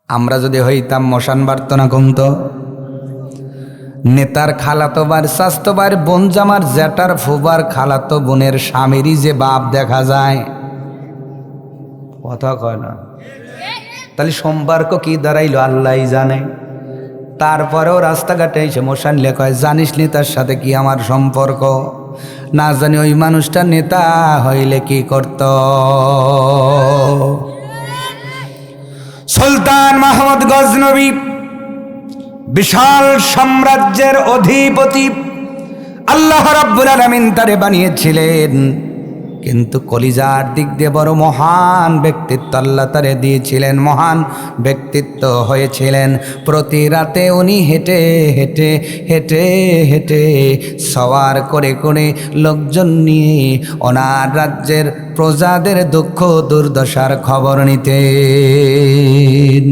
আমরা যদি হইতাম মশান বাড়ত না কমতো। নেতার খালাতো বার, স্বাস্থ্য বার, বোন জামার জ্যাঠার ফুবার খালাতো বোনের স্বামীরই যে বাপ দেখা যায়, কথা কয় না। তাহলে সম্পর্ক কি দাঁড়াইলো আল্লাহই জানে। তারপরেও রাস্তাঘাটে এসে মশান লেখায়, জানিস নি তার সাথে কি আমার সম্পর্ক? না জানি ওই মানুষটা নেতা হইলে কি করত। সুলতান মাহমুদ গজনবী বিশাল সাম্রাজ্যের অধিপতি, আল্লাহ রাব্বুল আলামিন তারে বানিয়েছিলেন, কিন্তু কলিজার দিক দিয়ে বড় মহান ব্যক্তিত্ব আল্লাহ তারে দিয়েছিলেন, মহান ব্যক্তিত্ব হয়েছিলেন। প্রতি রাতে উনি হেঁটে হেঁটে হেঁটে হেঁটে সওয়ার করে করে লোকজন নিয়ে ওনার রাজ্যের প্রজাদের দুঃখ দুর্দশার খবর নিতেন।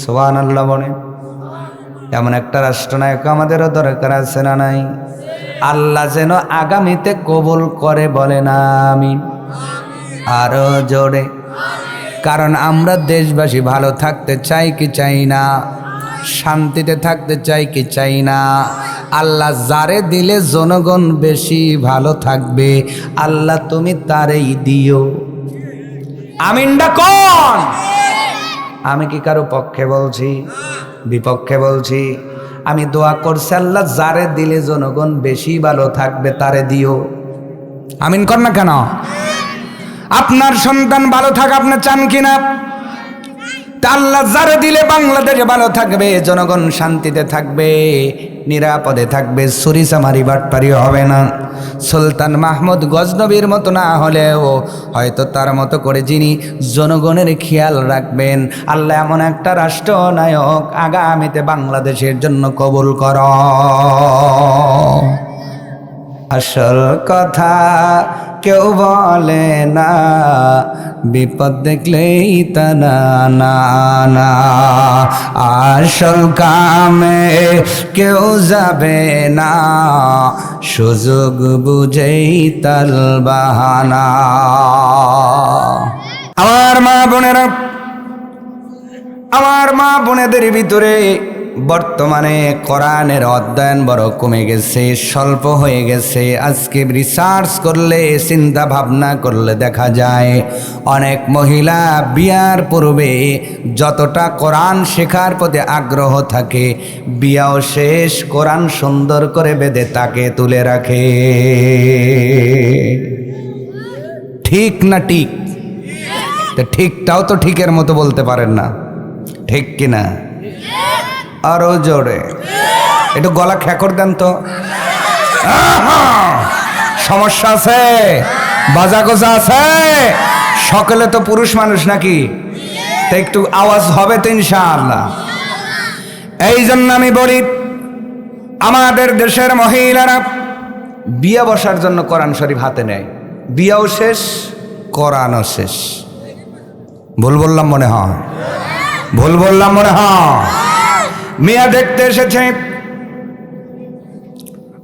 সুবহানাল্লাহ বলে। এমন একটা রাষ্ট্রনায়ক আমাদেরও দরকার আছে না নাই? আল্লাহ যেন আগামীতে কবুল করে, বলে না আমিন। আরো জোরে। কারণ আমরা দেশবাসী ভালো থাকতে চাই কি চাই না? শান্তিতে থাকতে চাই কি চাই না? আল্লাহ যারে দিলে জনগণ বেশি ভালো থাকবে, আল্লাহ তুমি তারেই দিও। আমিনটা কোন? আমি কি কারো পক্ষে বলছি, বিপক্ষে বলছি? আমি দোয়া করছি আল্লাহ যারে দিলে জনগণ বেশি ভালো থাকবে তারে দিও। আমিন কর না কেন? আপনার সন্তান ভালো থাক আপনি চান কিনা? তা আল্লাহ যারে দিলে বাংলাদেশে ভালো থাকবে, জনগণ শান্তিতে থাকবে, নিরাপদে থাকবে, চুরিচামারি বাটপারি হবে না। সুলতান মাহমুদ গজনবীর মতো না হলেও হয়তো তার মতো করে যিনি জনগণের খেয়াল রাখবেন, আল্লাহ এমন একটা রাষ্ট্রনায়ক আগামীতে বাংলাদেশের জন্য কবুল কর। আসল কথা কেউ বলে না, বিপদ দেখলেই তা না না না। আসল কামে কেউ যাবে না, সুযোগ বুঝেই তাল বাহানা। আমার মা বোনেরা, আমার মা বোনেদের ভিতরে বর্তমানে কোরআনের অধ্যয়ন বড় কমে গেছে, স্বল্প হয়ে গেছে। আজকে রিসার্চ করলে, চিন্তা ভাবনা করলে দেখা যায় অনেক মহিলা বিয়ার পূর্বে যতটা কোরআন শেখার প্রতি আগ্রহ থাকে, বিয়াও শেষ কোরআন সুন্দর করে বেঁধে তাকে তুলে রাখে। ঠিক না ঠিক? ঠিকটাও তো ঠিকের মতো বলতে পারেন না, ঠিক কিনা? আরো জোরে একটু গলা খেকর দেন তো। সমস্যা আছে? বাজা গোজা আছে? সকলে তো পুরুষ মানুষ নাকি? তো একটু আওয়াজ হবে তো ইনশাআল্লাহ। এই জন্য আমি বলি, আমাদের দেশের মহিলারা বিয়া বসার জন্য কোরআন শরীফ হাতে নেয়, বিয়াও শেষ কোরআনও শেষ। ভুল বললাম মনে হয়? ভুল বললাম মনে হয়? মেয়া দেখতে এসেছে,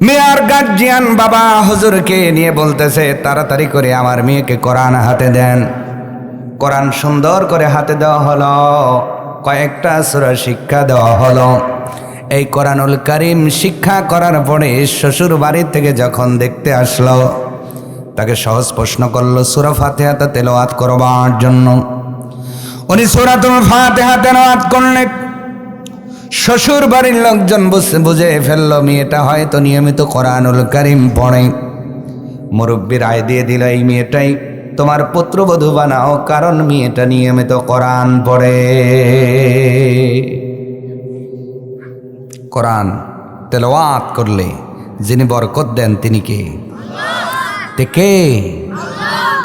মেয়ার গার্জিয়ান বাবা হুজুরকে নিয়ে বলতেছে তাড়াতাড়ি করে আমার মেয়েকে কোরআন হাতে দেন। কোরআন সুন্দর করে হাতে দেওয়া হলো, কয়েকটা সূরা শিক্ষা দেওয়া হলো। এই কোরআনুল কারীম শিক্ষা করার পরে শ্বশুর বাড়ি থেকে যখন দেখতে আসলো, তাকে সহজ প্রশ্ন করলো সূরা ফাতিহা তেলাওয়াত করবার জন্য। উনি সূরাতুল ফাতিহা তেলাওয়াত করলেন। শ্বশুর বাড়ির লোকজন বুঝে ফেললো মেয়েটা হয়তো নিয়মিত কোরআনুল কারীম পড়ে। মুরব্বী রায় দিয়ে দিল, এই মেয়েটাই তোমার পুত্রবধূ বানাও, কারণ মেয়েটা নিয়মিত কোরআন পড়ে। কোরআন তেলাওয়াত করলে যিনি বরকত দেন তিনি কে? কে?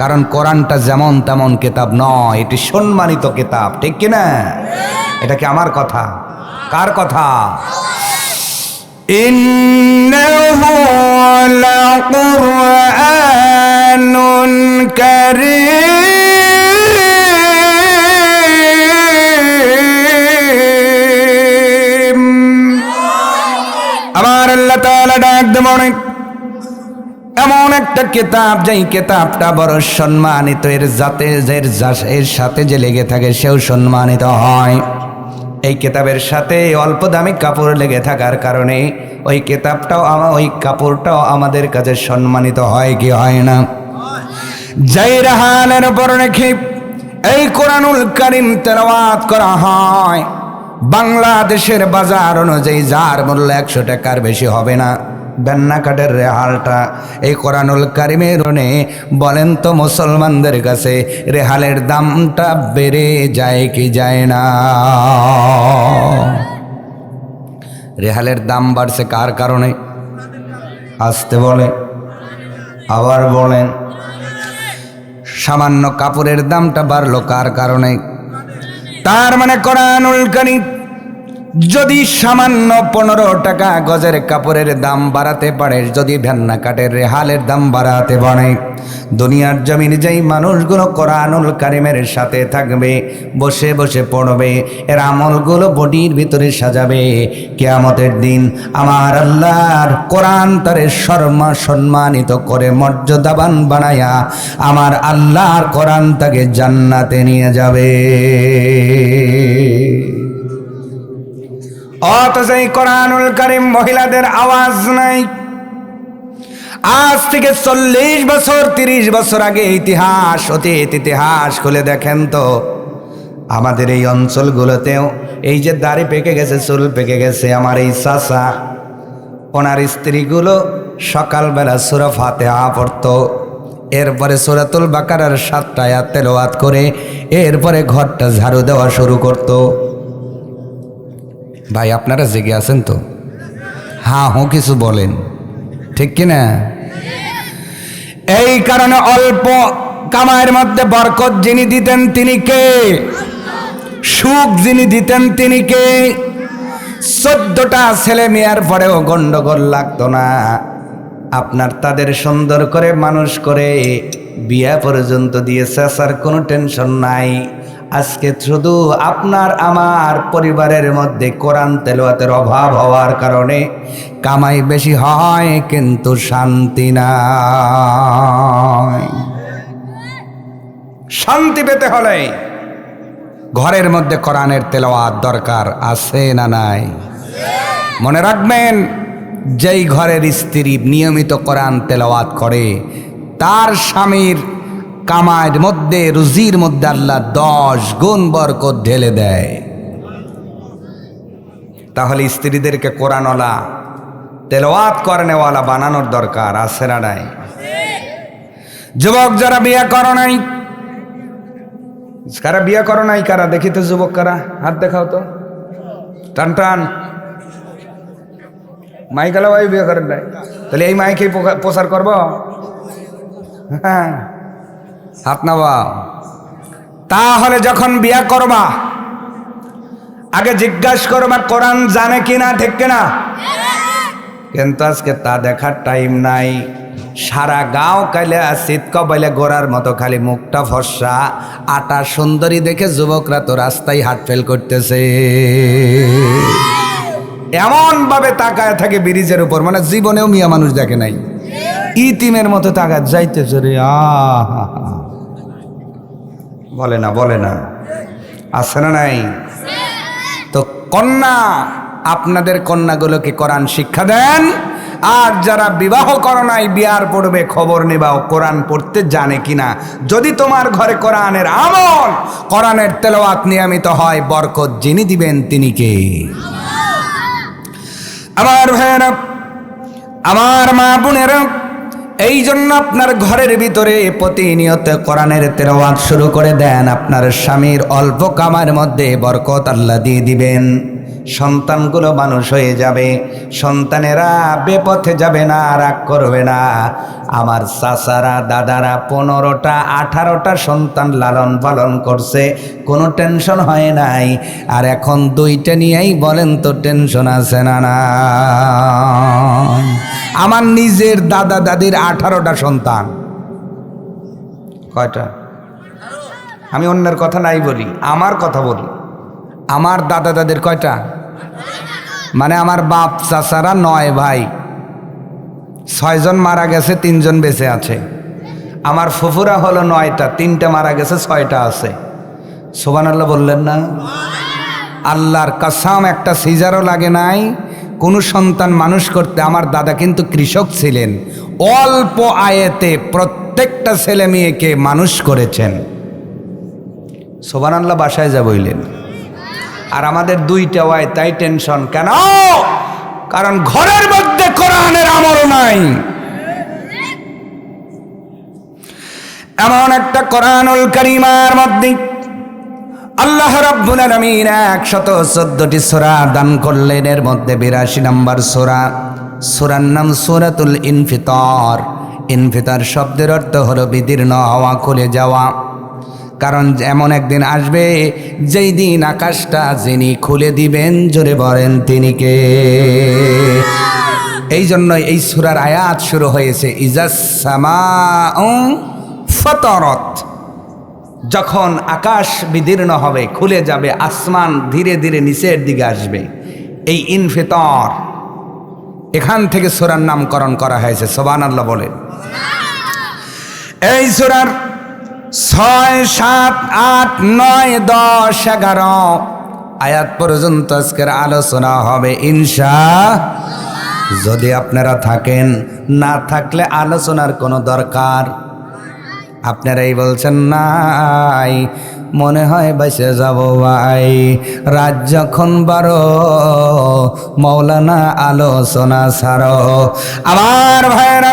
কারণ কোরআনটা যেমন তেমন কিতাব নয়, এটি সম্মানিত কিতাব, ঠিক কিনা? এটা কি আমার কথা? কার কথা? ইন্নাহু লাকুরআনুন কারীম। আমার আল্লাহ তাআলা ডাক দেন, এমন একটা কিতাব যেই কিতাবটা বড় সম্মানিত, এর সাথে যে লেগে থাকে সেও সম্মানিত হয়। এই কিতাবের সাথে অল্প দামি কাপড় লেগে থাকার কারণে ওই কিতাবটাও ওই কাপড়টাও আমাদের কাছে সম্মানিত হয় কি হয় না? যেই রেহালের উপর রেখে এই কোরআনুল কারীম তেলাওয়াত করা হয়, বাংলাদেশের বাজার অনুযায়ী যার মূল্য 100 টাকার বেশি হবে না। বেন্নাকাটের রেহালটা এই কোরআনুল কারীমের বলেন তো মুসলমানদের কাছে রেহালের দামটা বেড়ে যায় কি যায় না? রেহালের দাম বাড়ছে কার কারণে? আসতে বলে, আবার বলেন। সামান্য কাপড়ের দামটা বাড়লো কার কারণে? তার মানে কোরআনুল কারীম যদি সামান্য 15 টাকা গজের কাপড়ের দাম বাড়াতে পারে, যদি ভেন্না কাঠের রেহালের দাম বাড়াতে পারে, দুনিয়ার জমিন যেই মানুষগুলো কোরআনুল কারীমের সাথে থাকবে, বসে বসে পড়বে, এর আমলগুলো বডির ভিতরে সাজাবে, কিয়ামতের দিন আমার আল্লাহর কোরআন তারে সম্মানিত করে মর্যাদাবান বানায়া আমার আল্লাহর কোরআন তাকে জান্নাতে নিয়ে যাবে। অথচ এই কোরআনুল কারীম মহিলাদের আওয়াজ নাই। আজ থেকে 40 বছর 30 বছর আগে ইতিহাস, অতীত ইতিহাস খুলে দেখেন তো, আমাদের এই অঞ্চলগুলোতেও এই যে দাড়ি পেকে গেছে, চুল পেকে গেছে, আমার এই চাচা ওনার স্ত্রীগুলো সকালবেলা সূরা ফাতিহা পড়তো, এরপরে সূরাতুল বাকারার 7টা আয়াত তেলাওয়াত করে এরপরে ঘরটা ঝাড়ু দেওয়া শুরু করতো। ভাই আপনারা জেগে আছেন তো? হ্যাঁ হো কিছু বলেন, ঠিক কিনা? এই কারণে অল্প কামাইয়ের মধ্যে বরকত যিনি দিতেন তিনি কে? সুখ যিনি দিতেন তিনি কে? 14টা ছেলে মেয়ার পরেও গন্ডগোল লাগতো না। আপনার তাদের সুন্দর করে মানুষ করে বিয়া পর্যন্ত দিয়েছে, স্যার কোনো টেনশন নাই। আজকে শুধু আপনার আমার পরিবারের মধ্যে কোরআন তেলাওয়াতের অভাব হওয়ার কারণে কামাই বেশি হয় কিন্তু শান্তি নাই। শান্তি পেতে হলে ঘরের মধ্যে কোরআনের তেলাওয়াত দরকার, আছে না নাই? মনে রাখবেন, যেই ঘরের স্ত্রী নিয়মিত কোরআন তেলাওয়াত করে তার স্বামীর কামাইয়ের মধ্যে, রুজির মধ্যে আল্লাহ 10 গুণ বরকত ঢেলে দেয়। তাহলে স্ত্রীদেরকে কোরআনওয়ালা, তেলাওয়াত করেনেওয়ালা বানানোর দরকার, আছে না নাই? যুবক যারা বিয়ে করো নাই, কারা বিয়ে করো নাই, কারা দেখি তো যুবক, কারা হাত দেখাও তো, টান টান। মাইকালা ভাই বিয়ে করেন নাই, তাহলে এই মাইকে প্রচার করবো? হ্যাঁ, হাত নাবা। তাহলে যখন বিয়া করবা আগে জিজ্ঞাসা করবা কোরআন জানে কিনা, ঠিক কিনা? কিন্তু আজকে তা দেখার টাইম নাই। সারা গাঁও কাইলে শীত কবাইলে গোড়ার মতো খালি মুখটা ফর্সা, আটা সুন্দরী দেখে যুবকরা তো রাস্তায় হাট ফেল করতেছে, এমন ভাবে তাকায় থাকে ব্রিজের উপর, মানে জীবনেও মিয়া মানুষ দেখে নাই, ইতিমের মতো তাকায় যাইতেছে রে। বলে না, বলে না, আছে না নাই? তো কন্যা, আপনাদের কন্যাগুলোকে কোরআন শিক্ষা দেন। আর যারা বিবাহ করো নাই, বিয়ার পড়বে, খবর নেবাও কোরআন পড়তে জানে কিনা। যদি তোমার ঘরে কোরআনের আমল, কোরআনের তেলাওয়াত নিয়মিত হয়, বরকত যিনি দিবেন তিনি কে? আমার ভাইয়েরা, আমার মা বোনেরা, এই জন্য আপনার ঘরের ভিতরে প্রতিনিয়ত কোরআনের তেলাওয়াত শুরু করে দেন। আপনার স্বামীর অল্প কামার মধ্যে বরকত আল্লাহ দিয়ে দিবেন। সন্তানগুলো মানুষ হয়ে যাবে, সন্তানেরা বেপথে যাবে না, রাগ করবে না। আমার চাচারা, দাদারা 15টা 18টা সন্তান লালন পালন করছে, কোনো টেনশন হয় নাই। আর এখন 2টা নিয়েই বলেন তো টেনশন আছে না? না, আমার নিজের দাদা দাদির 18টা সন্তান। কয়টা? আমি অন্যের কথা নাই বলি, আমার কথা বলি। আমার দাদা দাদির কয়টা? মানে আমার বাপ চাচারা 9 ভাই, 6 জন মারা গেছে, 3 জন বেঁচে আছে। আমার ফুফুরা হলো 9টা, 3টা মারা গেছে, 6টা আছে। সুবহানাল্লাহ বললেন না? আল্লাহর কসম, একটা সিজারও লাগে নাই কোনো সন্তান মানুষ করতে। আমার দাদা কিন্তু কৃষক ছিলেন, অল্প আয়েতে প্রত্যেকটা ছেলে মেয়েকে মানুষ করেছেন। সুবহানাল্লাহ বাসায় যা বললেন। আর আমাদের 2টা ওয়াই, তাই টেনশন কেন? কারণ ঘরের মধ্যে কোরআনের আমল নাই। এমন একটা কোরআনুল কারীমের মধ্যে আল্লাহ রাব্বুল আলামিন 114টি সূরা দান করলেন। এর মধ্যে 82 নম্বর সূরা, সূরার নাম সূরাতুল ইনফিতার। ইনফিতার শব্দের অর্থ হলো বিদীর্ণ হওয়া, খুলে যাওয়া। কারণ এমন একদিন আসবে যেই দিন আকাশটা যিনি খুলে দিবেন, জোরে বলেন তিনি কে? এই জন্য এই সূরার আয়াত শুরু হয়েছে ইজাস সামাউ ফাতারাত। যখন আকাশ বিদীর্ণ হবে, খুলে যাবে, আসমান ধীরে ধীরে নিচের দিকে আসবে, এই ইনফিতার, এখান থেকে সূরার নামকরণ করা হয়েছে। সুবহানাল্লাহ বলে। এই সূরার 6, 7, 8, 9, 10, 11 আয়াত পর্যন্ত আজকের আলোচনা হবে ইনশাআল্লাহ। যদি আপনারা থাকেন, না থাকলে আলোচনার কোনো দরকার। আপনারাই বলছেন নাই, মনে হয় বেঁচে যাব ভাই, রাত যখন 12 মৌলানা আলোচনা ছাড়ো। আমার ভাইয়েরা,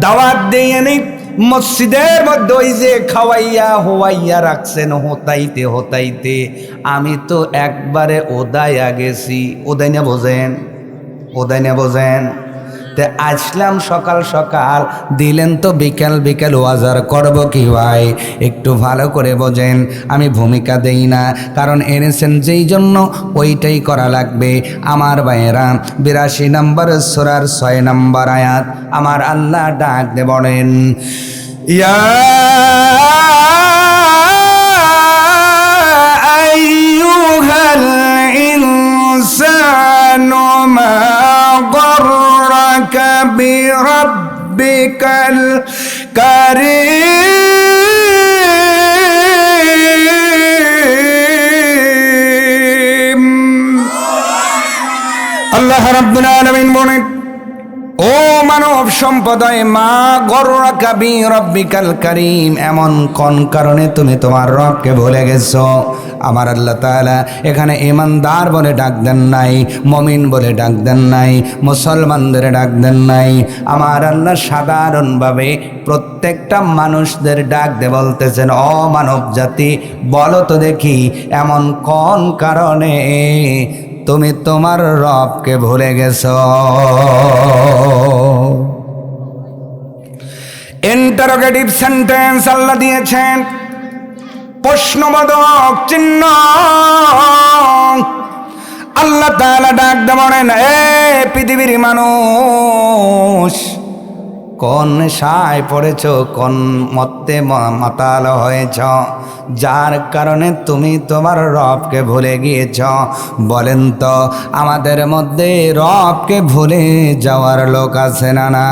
দাওয়াত দিয়ে নি মসজিদের মধ্যে ওই যে খাওয়াইয়া হোয়াইয়া রাখছেন, হতাইতে হতাইতে আমি তো একবারে ওদাইয়া গেছি। ওদাই না বোঝেন? ওদাই না বোঝেন? তে আসলাম সকাল সকাল, দিলেন তো বিকাল বিকাল, ওয়াজার করব কি ভাই? একটু ভালো করে বোঝেন, আমি ভূমিকা দেই না, কারণ এনেছেন যেই জন্য ওইটাই করা লাগবে। আমার ভাইয়েরা, 82 নম্বর সূরার 6 নম্বর আয়াত আমার আল্লাহ ডাক দে বলেন, ইয়া আইয়ুহাল ইনসানু মা গররাকা বিরাব্বিকাল কারীম। আল্লাহ রাব্বুল আলামিন বলেন, ও মানব সম্প্রদায়, মা গররাকা বিরাব্বিকাল কারীম, এমন কোন কারণে তুমি তোমার রবকে ভুলে গেছো? আমার আল্লাহ তাআলা এখানে ঈমানদার বলে ডাক দেন নাই, মুমিন বলে ডাক দেন নাই, মুসলমানদের ডাক দেন নাই। আমার আল্লাহ সাধারণভাবে প্রত্যেকটা মানুষদের ডাক দে বলতেছেন, ও মানব জাতি, বলো তো দেখি এমন কোন কারণে তুমি তোমার রবকে ভুলে গেছো? ইন্টারোগেটিভ সেন্টেন্স আল্লাহ দিয়েছেন, প্রশ্নবোধক চিহ্ন। আল্লাহ তাআলা ডাক দিয়ে বলেন, এ পৃথিবীর মানুষ, কোন নেশায় পড়েছ, কোন মত্তে মাতাল হয়েছ, যার কারণে তুমি তোমার রবকে ভুলে গিয়েছ? বলেন তো, আমাদের মধ্যে রবকে ভুলে যাওয়ার লোক আছে না না?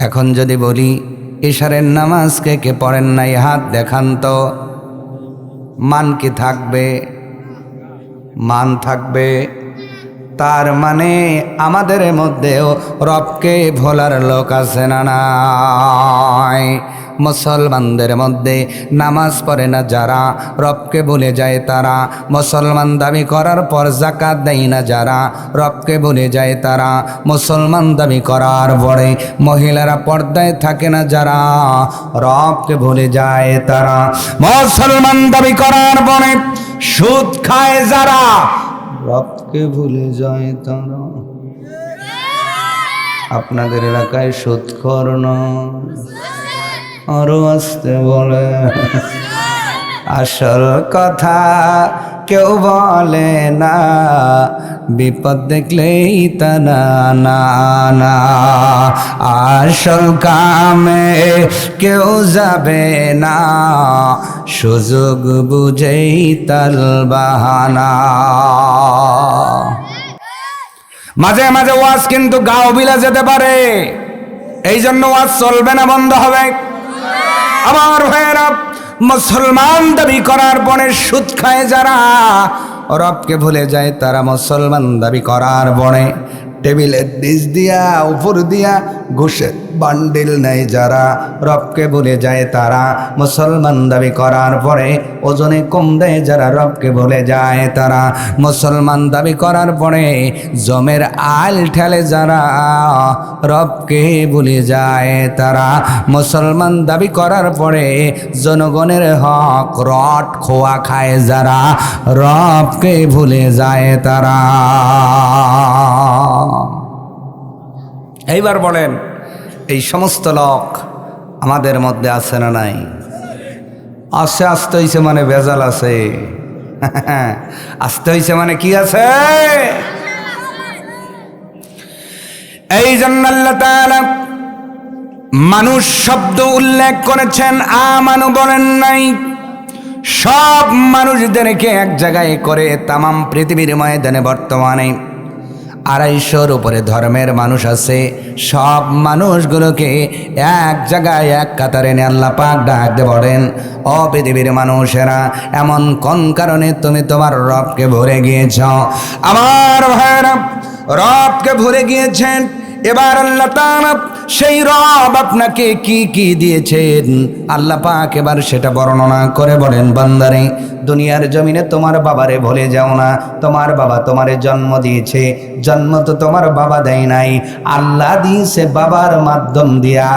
এখন যদি বলি ইশারের নামাজ কে কে পড়েন নাই, হাত দেখান তো। মান কি থাকবে? মান থাকবে। তার মানে আমাদের মধ্যেও রবকে ভোলার লোক আছে না নাই? মুসলমানদের মধ্যে নামাজ পড়ে না যারা, রবকে ভুলে যায় তারা। মুসলমান দাবি করার পর যাকাত দেয় না যারা, রবকে ভুলে যায় তারা। মুসলমান দাবি করার পরে মহিলারা পর্দায় থাকে না যারা, রবকে ভুলে যায় তারা। মুসলমান দাবি করার পরে সুদ খায় যারা, রবকে ভুলে যায় তারা। আপনাদের এলাকায় সুদখোর নয়, আরো আসতে বলে। আসল কথা কেউ বলে না, বিপদ দেখলেই তা না না না। আসল কামে কেউ যাবে না, সুযোগ বুঝেই তাল বাহানা। মাঝে মাঝে ওয়াজ কিন্তু গাও বিলা যেতে পারে, এই জন্য ওয়াজ চলবে না, বন্ধ হবে। আমার ভাইয়েরা, মুসলমান দাবি করার পরে সুদ খায় যারা, রবকে ভুলে যায় তারা। মুসলমান দাবি করার পরে টেবিলের নিচ দিয়া উপর দিয়া ঘুষের বান্ডিল নেয় যারা, রবকে ভুলে যায় তারা। মুসলমান দাবি করার পরে ওজনে কম দেয় যারা, রবকে ভুলে যায় তারা। মুসলমান দাবি করার পরে জমের আল ঠেলে যারা, রবকে ভুলে যায় তারা। মুসলমান দাবি করার পরে জনগণের হক রট খোয়া খায় যারা, রবকে ভুলে যায় তারা। এইবার বলেন, এই সমস্ত লোক আমাদের মধ্যে আছে না নাই? আসতে আসতে হইছে মানে ভেজাল আছে। আসতে হইছে মানে কি আছে? এই জন্য আল্লাহ তাআলা মানুষ শব্দ উল্লেখ করেছেন, আমানু বলেন নাই। সব মানুষদেরকে এক জায়গায় করে তামাম পৃথিবীর ময়দানে বর্তমানে 250-র উপরে ধর্মের মানুষ আছে। সব মানুষগুলোকে এক জায়গায় এক কাতারে এনে আল্লাহ পাক ডাক দিয়ে বলেন, ও পৃথিবীর মানুষেরা, এমন কোন কারণে তুমি তোমার রবকে ভুলে গিয়েছ? আমার ভাইয়েরা, রবকে ভুলে গিয়েছেন। এবার আল্লাহ তাআলা সেই রব আপনাকে কি কি দিয়েছেন আল্লাহ পাক এবার সেটা বর্ণনা করে বলেন, বান্দারে, দুনিয়ার জমিনে তোমার বাবারে ভুলে যাও না। তোমার বাবা তোমারে জন্ম দিয়েছে, জন্ম তো তোমার বাবা দেয় নাই, আল্লাহ দিয়েছে বাবার মাধ্যম দিয়া।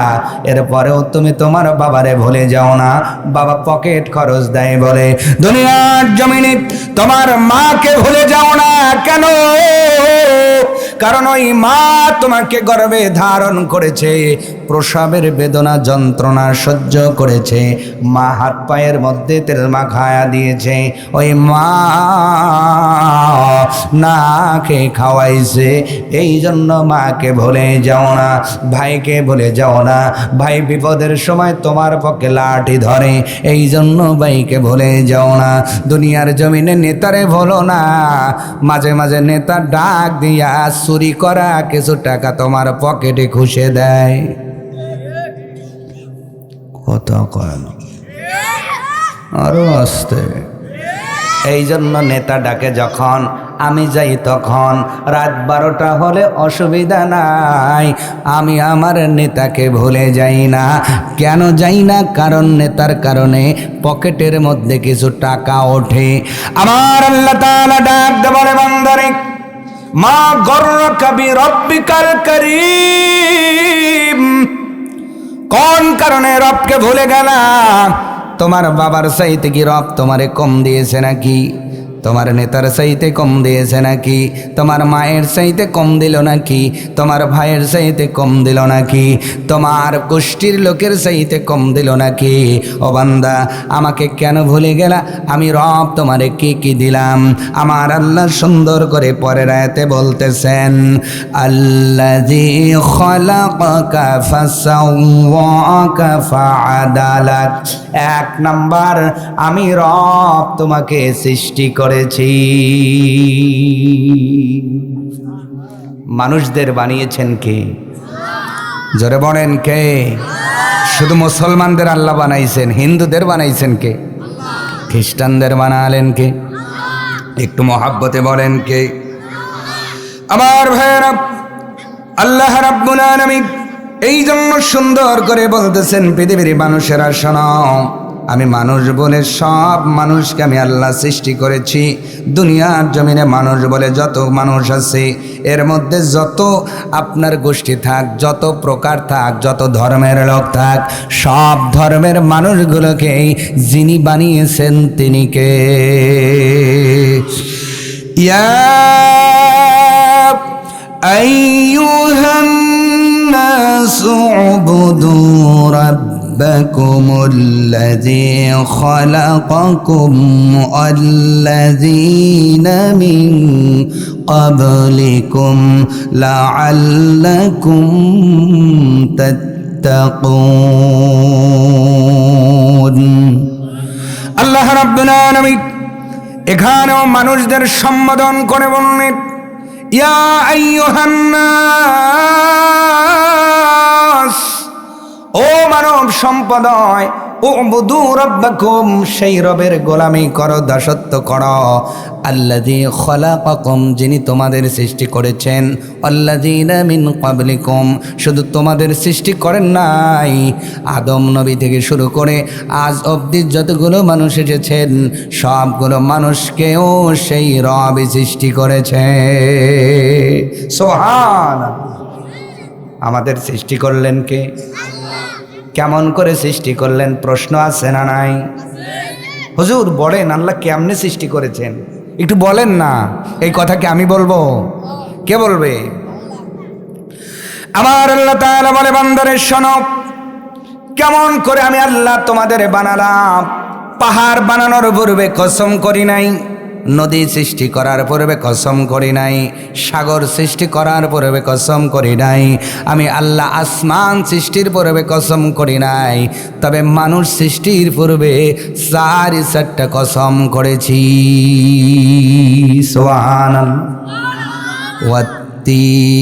এরপরেও তুমি তোমার বাবারে ভুলে যাও না। বাবা পকেট খরচ দেয় বলে। দুনিয়ার জমিনে তোমার মাকে ভুলে যাও না। কেন? কারণ ওই মা তোমাকে গর্ভে ধারণ করেছে, প্রসবের বেদনা যন্ত্রণা সহ্য করেছে, মা হাত পায়ের মধ্যে তেল মাখায়া দিয়েছে, ওই মা না খেয়ে খাওয়াইছে। এই জন্য মাকে ভুলে যাও না, ভাইকে ভুলে যাও না। ভাই বিপদের সময় তোমার পক্ষে লাঠি ধরে, এই জন্য ভাইকে ভুলে যাও না। দুনিয়ার জমিনে নেতারে ভুলো না। মাঝে মাঝে নেতা ডাক দিয়া চুরি করা কিছু টাকা তোমার পকেটে খুশে দেয়। কত কয় আরো আসতে। এই জন্য নেতা ডাকে যখন, আমি যাই তখন। রাত 12টা হলে অসুবিধা নাই, আমি আমার নেতাকে ভুলে যাই না। কেন যাই না? কারণ নেতার কারণে পকেটের মধ্যে কিছু টাকা ওঠে। আমার আল্লাহ তাআলা ডাক দে বলে, বান্দারে, মা গররাকা বিরব্বিকাল কারীম, কোন কারণে রবকে ভুলে গেলা? তোমার বাবার চাইতে কি রব তোমারে কম দিয়েছে নাকি? তোমার নেতার চাইতে কম দিয়েছে নাকি? তোমার মায়ের চাইতে কম দিল নাকি? তোমার ভাইয়ের চাইতে কম দিল নাকি? তোমার গোষ্ঠীর লোকের চাইতে কম দিল নাকি? ও বান্দা, আমাকে কেন ভুলে গেলা? আমি রব তোমারে কি কি দিলাম? আমার আল্লাহ সুন্দর করে পরের আয়াতে বলতেছেন, আল্লাযী খালাকাকা ফাসাওয়াকা ফাআদালাক। 1 নাম্বার, আমি রব তোমাকে সৃষ্টি করেছি। মানুষদের বানিয়েছেন কে? জোরে বলেন কে? শুধু মুসলমানদের আল্লাহ বানাইছেন? হিন্দুদের বানাইছেন কে? খ্রিস্টানদের বানালেন কে? একটু মহাব্বতে বলেন কে? আমার ভাইয়েরা, আল্লাহ রাব্বুল আলামিন এই জন্য সুন্দর করে বলতেছেন, পৃথিবীর মানুষেরা শোনো, আমি মানুষ বলে সব মানুষকে আমি আল্লাহ সৃষ্টি করেছি। দুনিয়ার জমিনে মানুষ বলে যত মানুষ আছে, এর মধ্যে যত আপনার গোষ্ঠী থাক, যত প্রকার থাক, যত ধর্মের লোক থাক, সব ধর্মের মানুষগুলোকেই যিনি বানিয়েছেন তিনি কে? ইয়া আইয়ুহান নাসু উবুদু ربكم الذي خلقكم والذين من قبلكم لعلكم تتقون। আল্লাহ রাব্বুল আলামিন এখানেও মানুষদের সম্বোধন করে বললেন, ইয়া আইয়ুহান নাস, ও মানব সম্প্রদায়, উবুদু রাব্বাকুম, সেই রবের গোলামি করো, দাসত্ব করো। আল্লাযী খলাকাকুম, যিনি তোমাদের সৃষ্টি করেছেন। আল্লাযীনা মিন ক্বাবলিকুম, শুধু তোমাদের সৃষ্টি করেন নাই, আদম নবী থেকে শুরু করে আজ অবধি যতগুলো মানুষ এসেছেন সবগুলো মানুষকেও সেই রবই সৃষ্টি করেছে। সুবহানাল্লাহ। আমাদের সৃষ্টি করলেন কে? কেমন করে সৃষ্টি করলেন? প্রশ্ন আছে না নাই? হুজুর বলেন, আল্লাহ কেমনে সৃষ্টি করেছেন একটু বলেন না। এই কথা কি আমি বলবো? কে বলবে? আমার আল্লাহ তাআলা বলে, বান্দারে শোনো, কেমন করে আমি আল্লাহ তোমাদের বানালাম। পাহাড় বানানোর পূর্বে কসম করি নাই, নদী সৃষ্টি করার পূর্বে কসম করি নাই, সাগর সৃষ্টি করার পূর্বে কসম করি নাই, আমি আল্লাহ আসমান সৃষ্টির পূর্বে কসম করি নাই, তবে মানুষ সৃষ্টির পূর্বে 4টা কসম করেছি। সুবহানাল্লাহ। ওয়াত-তিনি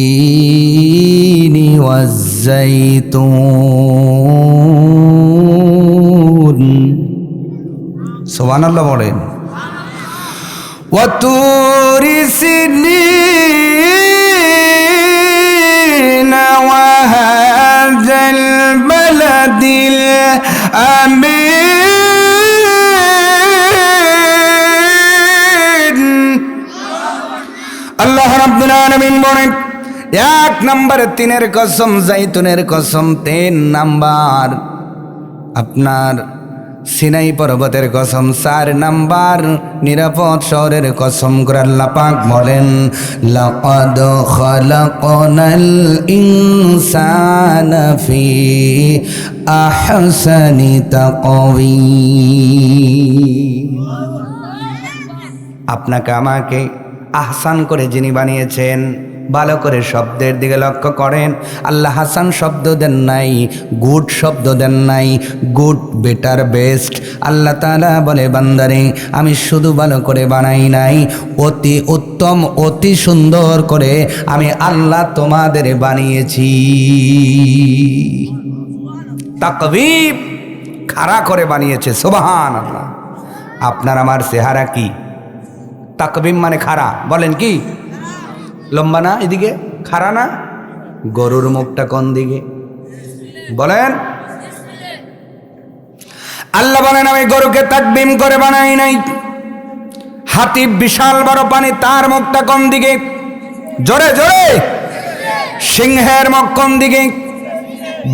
ওয়াজ-জাইতুন, সুবহানাল্লাহ বলেন। وطور سينين وهذا البلد الأمين। আল্লাহ রাব্বুল আলামিন বলেন, 1 নম্বর 3-এর কসম, জাইতুনের কসম। 3 নাম্বার আপনার সিনাই পর্বতের কসম। 4 নাম্বার নিরাপদ শহরের কসম করে আল্লাহ পাক বলেন, লাকাদ খালাকনাল ইনসানা ফি আহসানি তাকওয়িম। আপনাকে আমাকে আহসান করে যিনি বানিয়েছেন, ভালো করে শব্দের দিকে লক্ষ্য করেন। আল্লাহ হাসান শব্দ দেন নাই, গুড শব্দ দেন নাই, গুড, বেটার, বেস্ট। আল্লাহ তাআলা বলে, বান্দারে আমি শুধু ভালো করে বানাই নাই, অতি উত্তম, অতি সুন্দর করে আমি আল্লাহ তোমাদের বানিয়েছি। তাকবীর, খাড়া করে বানিয়েছে। সুবহানাল্লাহ। আপনার আমার চেহারা কি? তাকবীর মানে খাড়া। বলেন কি? লম্বা না, এদিকে খাড়া না? গরুর মুখটা কোন দিকে? বলেন। আল্লাহ বলেন, আমি গরুকে তাকবীর করে বানাই নাই। হাতি বিশাল বড় পানি, তার মুখটা কোন দিকে? জোরে জোরে। সিংহের মুখ কোন দিকে?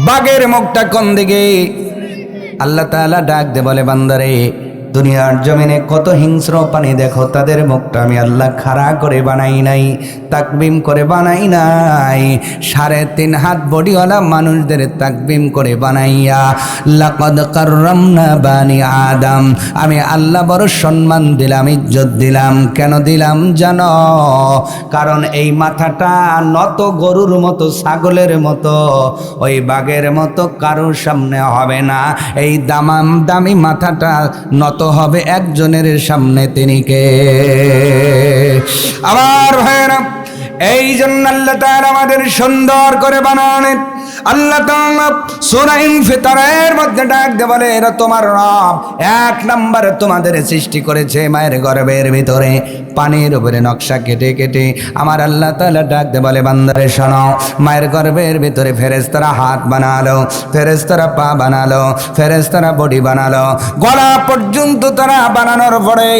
বাঘের মুখটা কোন দিকে? আল্লাহ তাআলা ডাক দে বলে, বান্দারে দুনিয়ার জমিনে কত হিংস্র প্রাণী দেখো, তাদের মুখটা আমি আল্লাহ খাড়া করে বানাই নাই, তাকবীর করে বানাই নাই। 3.5 হাত বডিওয়ালা মানুষদের তাকবীর করে বানাইয়া লাকাদ কাররামনা বানি আদম, আমি আল্লাহ বড় সম্মান দিলাম, ইজ্জত দিলাম। কেন দিলাম জানো? কারণ এই মাথাটা নত গরুর মতো, ছাগলের মতো, ওই বাঘের মতো কারোর সামনে হবে না। এই দামি মাথাটা নত হবে একজনের সামনে, তিনি কে? আমার ভাইয়েরা, এই জন্য আল্লাহ তাআলা আমাদের সুন্দর করে বানালেন। আল্লাহ তাআলা সূরা ইনফিতারের মধ্যে ডাক দিয়ে বলে, এরা তোমার রব 1 নম্বরে তোমাদের সৃষ্টি করেছে মায়ের গর্ভের ভিতরে, পানির উপরে নকশা কেটে কেটে। আমার আল্লাহ তাআলা ডাক দিয়ে বলে, বান্দারে শোনো, মায়ের গর্ভের ভিতরে ফেরেশতারা হাত বানালো, ফেরেশতারা পা বানালো, ফেরেশতারা বডি বানালো, গলা পর্যন্ত তারা বানানোর পরে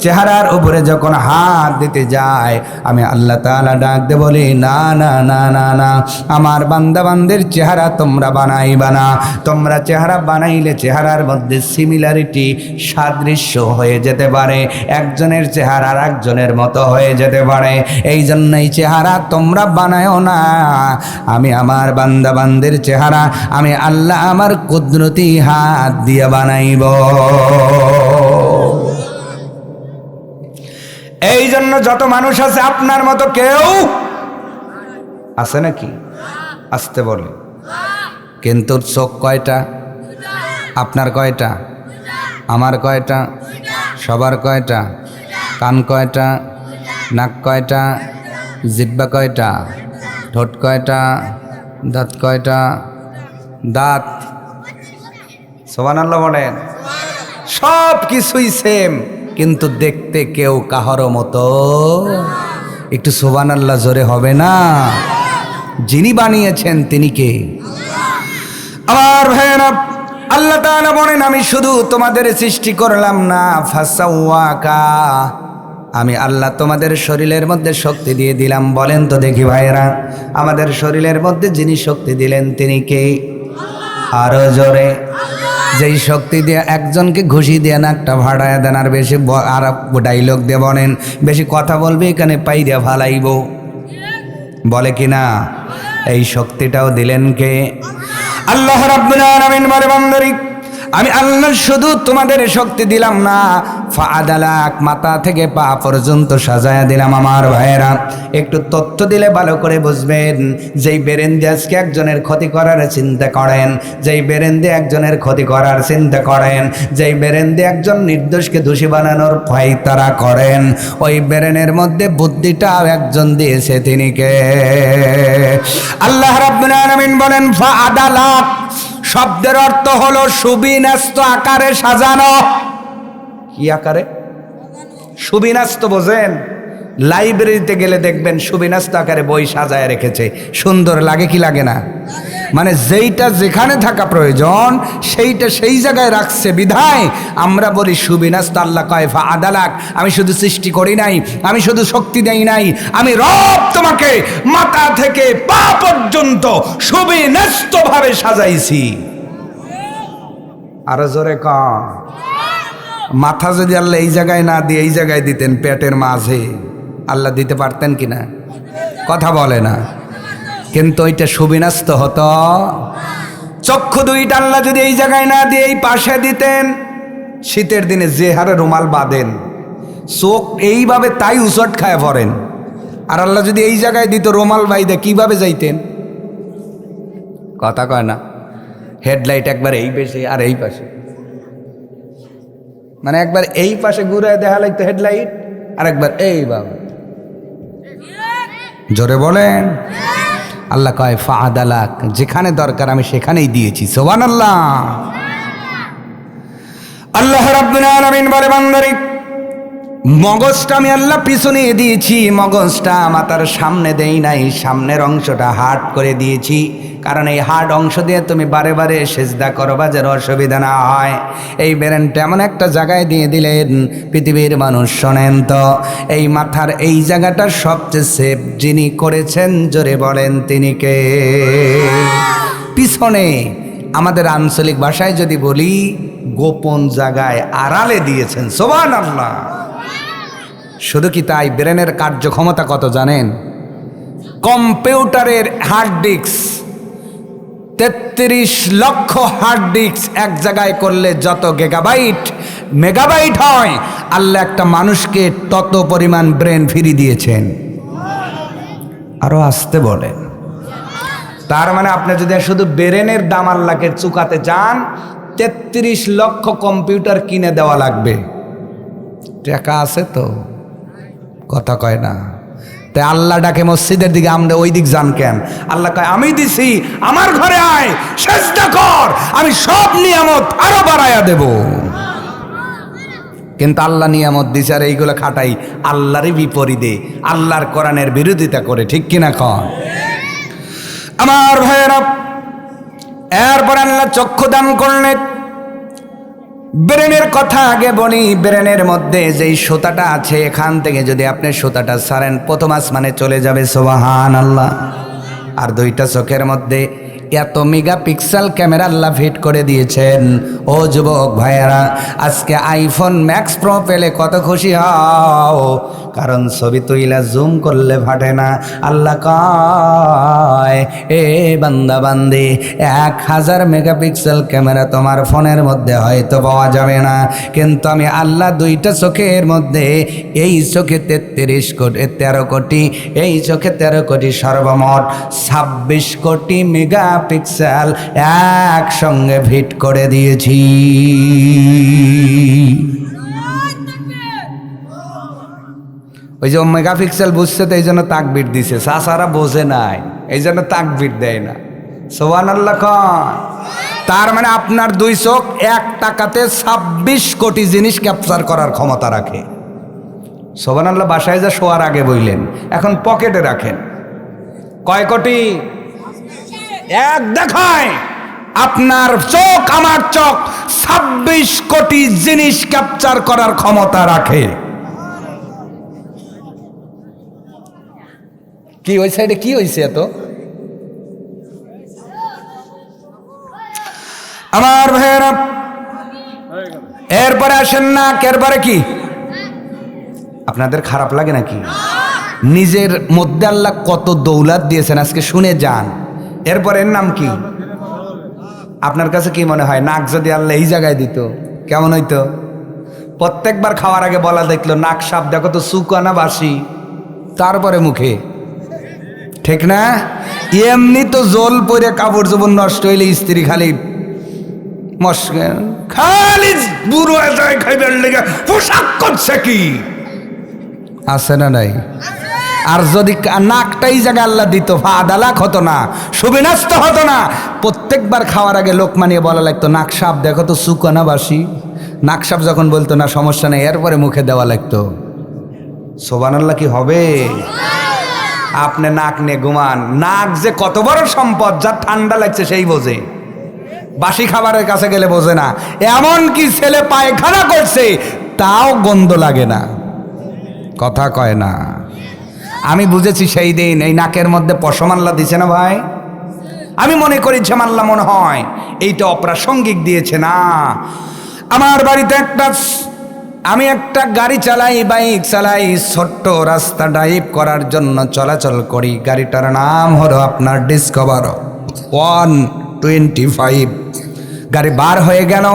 চেহারার উপরে যখন হাত দিতে যায়, আমি আল্লাহ তাআলা ডাক দিয়ে বলি, না না না না না, আমার বান্দা বান্দের চেহারা তোমরা বানাইবা না। তোমরা চেহারা বানাইলে চেহারার মধ্যে সিমিলারিটি, সাদৃশ্য হয়ে যেতে পারে, একজনের চেহারা আর একজনের মতো হয়ে যেতে পারে। এই জন্যই চেহারা তোমরা বানায়ও না। আমি আমার বান্দা বান্দের চেহারা আমি আল্লাহ আমার কুদরতি হাত দিয়ে বানাইব। এই জন্য যত মানুষ আছে আপনার মতো কেউ আছে নাকি? আসতে বলে। কিন্তু চোখ কয়টা? আপনার কয়টা? আমার কয়টা? সবার কয়টা? কান কয়টা? নাক কয়টা? জিহ্বা কয়টা? ঠোঁট কয়টা? দাঁত কয়টা? দাঁত। সুবহানাল্লাহ বলেন। সব কিছুই সেম, কিন্তু দেখতে কেউ কাহারও মতো। একটু সুবহানাল্লাহ জোরে হবে না? যিনি বানিয়েছেন তিনি কে? আমার ভাইয়েরা, আল্লাহ তাআলা বলেন আমি শুধু তোমাদের সৃষ্টি করলাম না, ফাসাওয়াকা, আমি আল্লাহ তোমাদের শরীরের মধ্যে শক্তি দিয়ে দিলাম। বলেন তো দেখি ভাইয়েরা, আমাদের শরীরের মধ্যে যিনি শক্তি দিলেন তিনি কে? আরো জোরে। যেই শক্তি দিয়ে একজনকে ঘুষি দিয়ে নাকটা ভাড়ায় দেন, আর বেশি আর ডাইলগ দিয়ে বলেন, বেশি কথা বলবে এখানে পাইরা ফালাইব, বলে কিনা? এই শক্তিটাও দিলেন কে? আল্লাহ রাব্বুল আলামিন বলে বান্দারে, আমি আল্লাহ শুধু তোমাদের শক্তি দিলাম না, ফাআদালাক, মাথা থেকে পা পর্যন্ত সাজায়া দিলাম। আমার ভাইয়েরা, একটু তথ্য দিলে ভালো করে বুঝবেন। যেই বেরেন দিয়ে আজকে একজনের ক্ষতি করার চিন্তা করেন, যেই বেরেন দিয়ে একজনের ক্ষতি করার চিন্তা করেন, যেই বেরেন দিয়ে একজন নির্দোষকে দোষী বানানোর ফায়তারা করেন, ওই বেরেনের মধ্যে বুদ্ধিটাও একজন দিয়েছে, তিনি কে? আল্লাহ রাব্বুল আলামিন বলেন ফাআদালাক, শব্দের অর্থ হলো সুবিন্যস্ত আকারে সাজানো। কি আকারে? সুবিন্যস্ত। বোঝেন? লাইব্রেরিতে গেলে দেখবেন সুবিন্যস্ত আকারে বই সাজায় রেখেছে, সুন্দর লাগে কি লাগে না? মানে যেইটা যেখানে থাকা প্রয়োজন সেইটা সেই জায়গায় রাখছে, বিধায় আমরা বলি সুবিন্যস্ত। আল্লাহ কয় ফাআদালাক, আমি শুধু সৃষ্টি করি নাই, আমি শুধু শক্তি দেই নাই, আমি রব তোমাকে মাথা থেকে পা পর্যন্ত সুবিন্যস্ত ভাবে সাজাইছি। আরো জোরে কম। মাথা যদি আল্লাহ এই জায়গায় না দিয়ে এই জায়গায় দিতেন, পেটের মাঝে, আল্লাহ দিতে পারতেন কিনা? কথা বলে না। কিন্তু ওইটা সুবিন্যস্ত হতো। চক্ষু দুইটা আল্লাহ যদি এই জায়গায় না দিয়ে এই পাশে দিতেন, শীতের দিনে যে হারে রুমাল বাঁধেন, চোখ এইভাবে তাই উচট খায় পড়েন। আর আল্লাহ যদি এই জায়গায় দিত রুমাল বাইদে, কিভাবে যাইতেন? কথা কয় না। হেডলাইট একবার এই পাশে আর এই পাশে, মানে একবার এই পাশে ঘুরে দেখা লাগতো হেডলাইট, আর একবার এইভাবে। জোরে বলেন। আল্লাহ কয় ফাআদালাক, যেখানে দরকার আমি সেখানেই দিয়েছি। সুবহানাল্লাহ। আল্লাহ রাব্বুল আলামিন বলে বান্দারে, মগজটা আমি আল্লাহ পিছনে দিয়েছি, মগজটা মাথার সামনে দেই নাই, সামনের অংশটা হার্ড করে দিয়েছি। কারণ এই হার্ড অংশ দিয়ে তুমি বারে বারে সেজদা করবা যেন অসুবিধা না হয়। এই ব্রেনটা এমন একটা জায়গায় দিয়ে দিলেন, পৃথিবীর মানুষ শোনেন তো, এই মাথার এই জায়গাটা সবচেয়ে সেফ যিনি করেছেন, জোরে বলেন তিনি কে? পিছনে, আমাদের আঞ্চলিক ভাষায় যদি বলি, গোপন জায়গায় আড়ালে দিয়েছেন। সুবহানাল্লাহ। শুধু কি তাই, ব্রেনের কার্যক্ষমতা কত জানেন? কম্পিউটারের হার্ড ডিস্ক 33 লক্ষ হার্ড ডিস্ক এক জায়গায় করলে যত গিগাবাইট মেগাবাইট হয়, আল্লাহ একটা মানুষকে তত পরিমাণ ব্রেন ফ্রি দিয়েছেন। আরো আসতে বলেন। তার মানে আপনি যদি শুধু ব্রেনের দাম আল্লাহকে চুকাতে চান, 33 লক্ষ কম্পিউটার কিনে দেওয়া লাগবে। টাকা আছে তো? কথা কয় না। তাই আল্লাহ ডাকে মসজিদের দিকে, আমরা ওই দিক যান কেন? আল্লাহ কয় আমি দিছি, আমার ঘরে আয়, সেজদা কর, আমি সব নিয়ামত আরো বাড়াইয়া দেব। কিন্তু আল্লাহ নিয়ামত দিছে আর এইগুলো খাটাই আল্লাহরই বিপরীতে, আল্লাহর কোরআনের বিরোধিতা করে। ঠিক কিনা কন? আমার ভাইয়েরা, এরপর আল্লাহ চক্ষু দান করলেন। ব্রেনের কথা আগে বলি। ব্রেনের মধ্যে যেই সুতাটা আছে, এখান থেকে যদি আপনি সুতাটা ছাড়েন, প্রথম আসমানে চলে যাবে। সুবহানাল্লাহ। আর দুইটা চোখের মধ্যে এত মেগাপিক্সেল ক্যামেরা আল্লাহ ফিট করে দিয়েছেন। ও যুবক ভাইয়েরা, আজকে আইফোন ম্যাক্স প্রো পেলে কত খুশি হও, কারণ ছবি তুইলা জুম করলে ফাটে না। আল্লাহ কয়, এ বান্দা বান্দি, 1000 মেগাপিক্সেল ক্যামেরা তোমার ফোনের মধ্যে হয়তো পাওয়া যাবে না, কিন্তু আমি আল্লাহ দুইটা চোখের মধ্যে, এই চোখে 13 কোটি, এই চোখে 13 কোটি, সর্বমোট 26 কোটি মেগাপিক্সেল একসঙ্গে ফিট করে দিয়েছি। ওই যে মেগাপিক্সেল বুঝছে তো এই জন্য তাকবির দিছে, চাচারা বোঝে নাই এই জন্য তাকবির দেয় না। সুবহানাল্লাহ খান। তার মানে আপনার 2 চোখ 1 টাকাতে 26 কোটি জিনিস ক্যাপচার করার ক্ষমতা রাখে। সুবহানাল্লাহ। বাসায় যা শোয়ার আগে বললেন, এখন পকেটে রাখেন। কয় কোটি? 1 দেখায়। আপনার চোখ আমার চোখ 26 কোটি জিনিস ক্যাপচার করার ক্ষমতা রাখে। কি ওই সাইডে কি হয়েছে এত? আমার ভাইয়েরা, এরপরে আসেন না, এরপরে কি আপনাদের খারাপ লাগে নাকি? নিজের মধ্যে আল্লাহ কত দৌলত দিয়েছেন আজকে শুনে যান। এরপর এর নাম কি? আপনার কাছে কি মনে হয় নাক যদি আল্লাহ এই জায়গায় দিত কেমন হইতো? প্রত্যেকবার খাওয়ার আগে বলা দেখলো নাক সাপ দেখো তো সুকানা বাসি, তারপরে মুখে, ঠিক না? এমনি তো জল পরে কাপড় চোপড় নষ্ট হইলে স্ত্রী খালি খালি বুড়ো হয়ে যায়, খাইবার লেগে পোশাক করছে কি আছে না নাই? আর যদি নাকটাই জায়গায় আল্লাহ দিত, ফাদালাক হতো না, সুবিনাস্ত হতো না। প্রত্যেকবার খাওয়ার আগে লোক মানিয়ে বলা লাগতো নাক সাপ দেখো তো সুকানা বাসি। নাক সাপ যখন বলতো না সমস্যা নেই, এরপরে মুখে দেওয়া লাগতো। সুবহানাল্লাহ। কি হবে? আপনি নাক নিয়ে ঘুমান। নাক যে কত বড় সম্পদ, যার ঠান্ডা লাগছে সেই বোঝে, বাসি খাবারের কাছে গেলে বোঝে না। এমন কি ছেলে পায়খানা করছে তাও গন্ধ লাগে না, কথা কয় না। আমি বুঝেছি সেই দিন এই নাকের মধ্যে পশম আল্লাহ দিছে না ভাই। আমি মনে করেছি আল্লাহ মনে হয় এইটা অপ্রাসঙ্গিক দিয়েছে না। আমার বাড়িতে আমি একটা গাড়ি চালাই, বাইক চালাই, ছোট্ট রাস্তা ড্রাইভ করার জন্য চলাচল করি। গাড়িটার নাম হলো আপনার ডিসকভার 125। গাড়ি বার হয়ে গেল,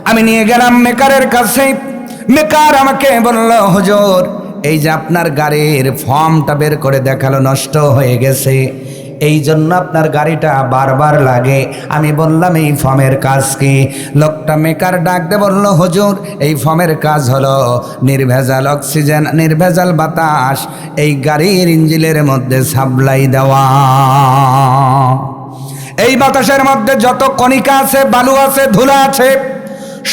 আমি নিয়ে গেলাম মেকারের কাছে। মেকার আমাকে বলল হুজুর এই যে আপনার গাড়ির ফর্মটা বের করে দেখালো নষ্ট হয়ে গেছে, এই জন্য আপনার গাড়িটা বারবার লাগে। আমি বললাম এই ফর্মের কাজ কি? লোকটা মেকার ডাক দিয়ে বলল হুজুর এই ফর্মের কাজ হলো নির্ভেজাল অক্সিজেন, নির্ভেজাল বাতাস এই গাড়ির ইঞ্জিনের মধ্যে সাপ্লাই দেওয়া। এই বাতাসের মধ্যে যত কণিকা আছে, বালু আছে, ধুলা আছে,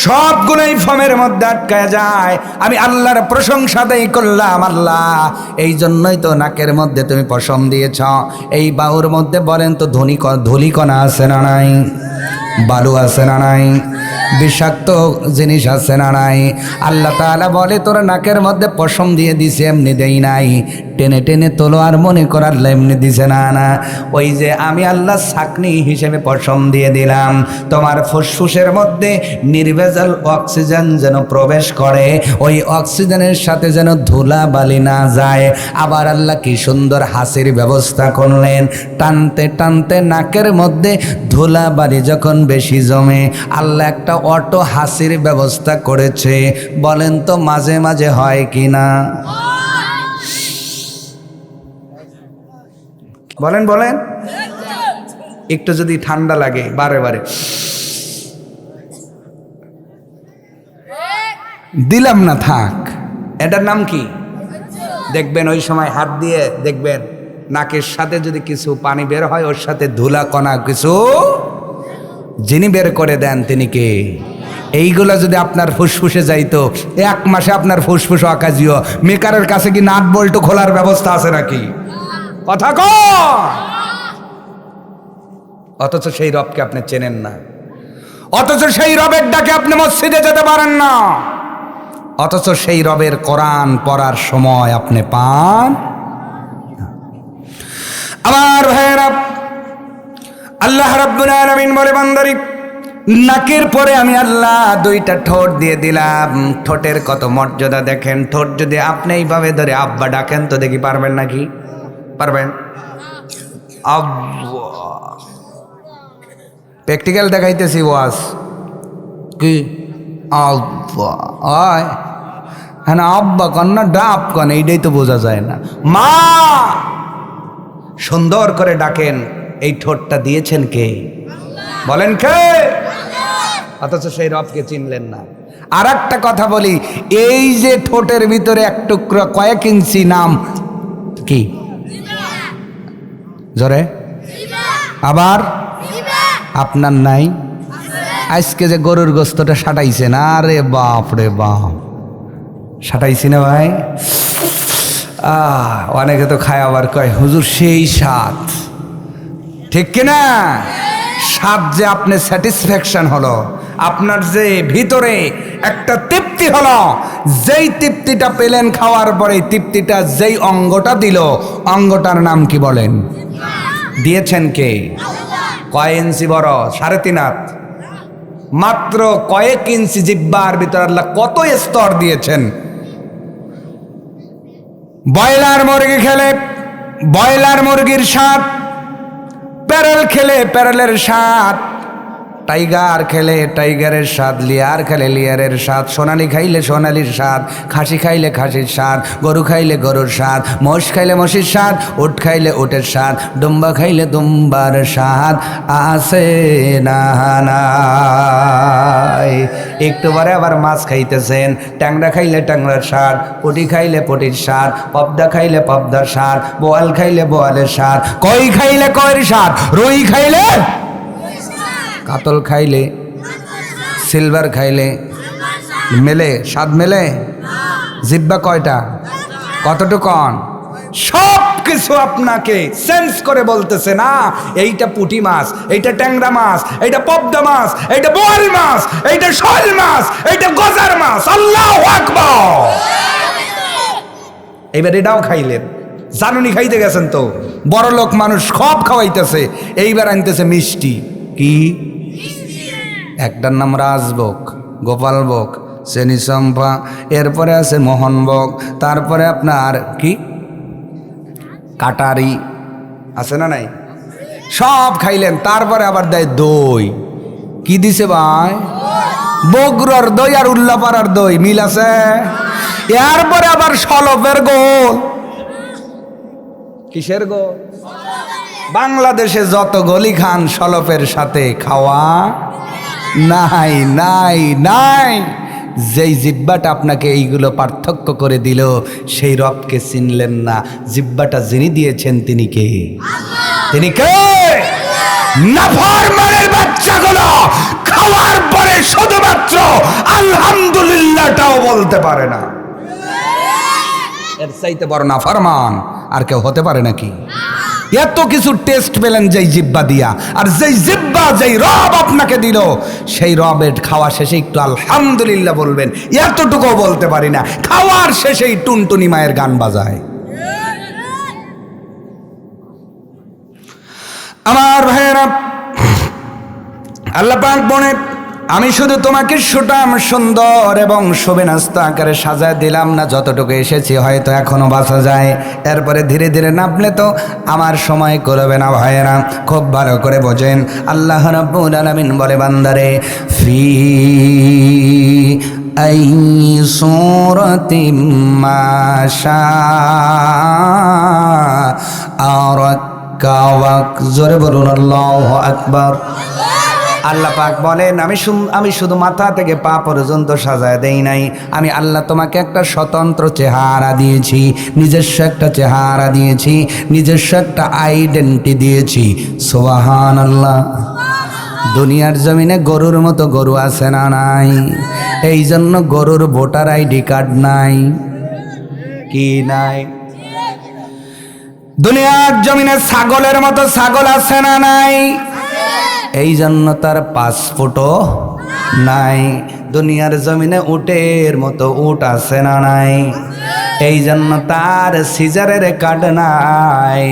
সবগুলোই ফর্মের মধ্যে আটকায় যায়। আমি আল্লাহর প্রশংসা দেই করলাম, আল্লাহ এই জন্যই তো নাকের মধ্যে তুমি পশম দিয়েছ। এই বাহুর মধ্যে বলেন তো ধুলিকণা আছে না নাই? বালু আছে না নাই? বিষাক্ত জিনিস আছে না নাই? আল্লাহ তাআলা বলে তোর নাকের মধ্যে পশম দিয়ে দিছে, এমনি দেই নাই, টেনে টেনে তোলো আর মনে করার এমনি দিছে না। না, ওই যে আমি আল্লাহ ছাকনি হিসেবে পশম দিয়ে দিলাম, তোমার ফুসফুসের মধ্যে নির্ভেজাল অক্সিজেন যেন প্রবেশ করে, ওই অক্সিজেনের সাথে যেন ধুলা বালি না যায়। আবার আল্লাহ কি সুন্দর হাসির ব্যবস্থা করলেন, টানতে টানতে নাকের মধ্যে ধুলা বালি যখন বেশি জমে আল্লাহ একটা অটো হাসির ব্যবস্থা করেছে। বলেন তো মাঝে মাঝে হয় কি না? বলেন বলেন। একটু যদি ঠান্ডা লাগে বারে বারে দিলাম না, থাক। এটার নাম কি? দেখবেন ওই সময় হাত দিয়ে দেখবেন নাকের সাথে যদি কিছু পানি বের হয়, ওর সাথে ধুলা কণা কিছু যিনি বের করে দেন তিনি কে? এইগুলা যদি আপনার ফুসফুসে যাইতো 1 মাসে আপনার ফুসফুস অকাজিও। মেকারের কাছে কি নাট বল্টু খোলার ব্যবস্থা আছে নাকি? কথা কও। অথচ সেই রবকে আপনি চেনেন না, অথচ সেই রবের ডাকে আপনি মসজিদে যেতে পারেন না, অথচ সেই রবের কোরআন পড়ার সময় আপনি পান। আমার ভাইয়েরা, আল্লাহ রাব্বুল আলামিন বলে বান্দারি নাকের পরে আমি আল্লাহ 2টা ঠোঁট দিয়ে দিলাম। ঠোঁটের কত মর্যাদা দেখেন। ঠোঁট যদি আপনি এইভাবে ধরে আব্বা ডাকেন তো দেখি পারবেন নাকি? পারবেন? আব্বা প্র্যাকটিক্যাল দেখাইতেছি। ওয়াজ কি আব্বা আয় হ্যাঁ, আব্বা কন্যা ডাব কন, এইটাই তো বোঝা যায় না। মা সুন্দর করে ডাকেন, এই ঠোঁটটা দিয়েছেন কে? বলেন কে? অথচ সেই রবকে চিনলেন না। আর একটা কথা বলি, এই যে ঠোঁটের ভিতরে এক টুকরো কয়েক ইঞ্চি নাম কি? জোরে আবার আপনার নাই? আজকে যে গরুর গোস্তটা সাটাইছে না, আরে বাপ রে বাপ, সাটাইছি না ভাই? অনেকে তো খায় আবার কয় হুজুর সেই স্বাদ, ঠিক কিনা? স্বাদ যে আপনি স্যাটিসফ্যাকশন হলো, আপনার যে ভিতরে একটা তৃপ্তি হলো, যেই তৃপ্তিটা পেলেন খাওয়ার পরে, তৃপ্তিটা যেই অঙ্গটা দিল, অঙ্গটার নাম কি বলেন? দিয়েছেন কে? কয় ইঞ্চি বড়? 3.5 হাত। মাত্র কয়েক ইঞ্চি জিহ্বার ভিতর আল্লাহ কত স্তর দিয়েছেন। ব্রয়লার মুরগি খেলে ব্রয়লার মুরগির স্বাদ, প্যারেল খেলে প্যারেলের স্বাদ, টাইগার খেলে টাইগারের স্বাদ, লিয়ার খেলে লিয়ারের স্বাদ, সোনালি খাইলে সোনালির স্বাদ, খাসি খাইলে খাসির স্বাদ, গরু খাইলে গরুর স্বাদ, মোষ খাইলে মোষের স্বাদ, উট খাইলে উটের স্বাদ, দুম্বা খাইলে দুম্বার স্বাদ আছে না নাই? একটু পরে আবার মাছ খাইতেছেন, ট্যাংরা খাইলে ট্যাংরার স্বাদ, পুঁটি খাইলে পুঁটির স্বাদ, পবদা খাইলে পবদার স্বাদ, বোয়াল খাইলে বোয়ালের স্বাদ, কই খাইলে কইর স্বাদ, রুই খাইলে, কাতল খাইলে, সিলভার খাইলে মেলে স্বাদ মেলে? জিহ্বা কয়টা? কতটুকন? সব কিছু আপনাকে সেন্স করে বলতেছে না এইটা পুঁটি মাছ, এইটা ট্যাংরা মাছ, এইটা পদ্মা মাছ, এইটা বোয়াল মাছ, এইটা শোল মাছ, এইটা গজার মাছ। আল্লাহু আকবার। এবার এটাও খাইলেন, জানুনি খাইতে গেছেন তো, বড় লোক মানুষ সব খাওয়াইতেছে, এইবার আনতেছে মিষ্টি। কি? একটার নাম রাজভোগ, গোপালভোগ, চেনি চম্পা, এরপরে আছে মোহনভোগ, তারপরে আপনার কি কাটারি আছে না নাই? সব খাইলেন, তারপরে আবার দেয় দই। কি দিছে ভাই? বগুড়ার দই আর উল্লাপাড়ার দই মিল আছে? এরপরে আবার সলপের গোল। কিসের গোল? বাংলাদেশে যত গলি খান সলপের সাথে খাওয়া নাই নাই নাই। যেই জিহ্বাটা আপনাকে এইগুলো পার্থক্য করে দিল, সেই রবকে চিনলেন না। জিহ্বাটা যিনি দিয়েছেন তিনি কে? তিনি কে? নাফরমানের বাচ্চাগুলো খাওয়ার পরে শুধুমাত্র আলহামদুলিল্লাহটাও বলতে পারে না। এর চাইতে বড় নাফরমান আর কেউ হতে পারে নাকি? এত কিছু টেস্ট পেলেন যেই জিহ্বা দিয়া, আর যেই জিহ্বা যেই রব আপনাকে দিল, সেই রবের খাওয়া শেষে একটু আলহামদুলিল্লাহ বলবেন, এতটুকুও বলতে পারি না। খাওয়ার শেষেই টুনটুনি মায়ের গান বাজায়। আমার ভাইয়েরা, আল্লাহ পাক বলেন, আমি শুধু তোমাকে সুঠাম সুন্দর এবং শোভনাস্তা আকারে সাজায় দিলাম না, যতটুকু এসেছি হয়তো এখনো বাঁচা যায়, এরপরে ধীরে ধীরে নামলে তো আমার সময় করবে না। ভাইয়েরা খুব ভালো করে বোঝেন, আল্লাহ রাব্বুল আলামিন বলে, বান্দারে ফি আই সূরাতিম মা শাআ ওয়াক। জোরে বলুন আল্লাহু আকবার। আল্লাহ পাক বলেন, আমি শুধু মাথা থেকে পা পর্যন্ত সাজায় দেই নাই, আমি আল্লাহ তোমাকে একটা স্বতন্ত্র চেহারা দিয়েছি, নিজস্ব একটা চেহারা দিয়েছি, নিজস্ব একটা আইডেন্টি দিয়েছি। সুবহানাল্লাহ। দুনিয়ার জমিনে গরুর মতো গরু আছে না নাই? এই জন্য গরুর ভোটার আইডি কার্ড নাই। কি নাই? দুনিয়ার জমিনে ছাগলের মতো ছাগল আছে না নাই? এই জন্য তার পাসপোর্টও নাই। দুনিয়ার জমিনে উটের মতো উট আছে না নাই? এই জন্য তার সিজারের কার্ড নাই।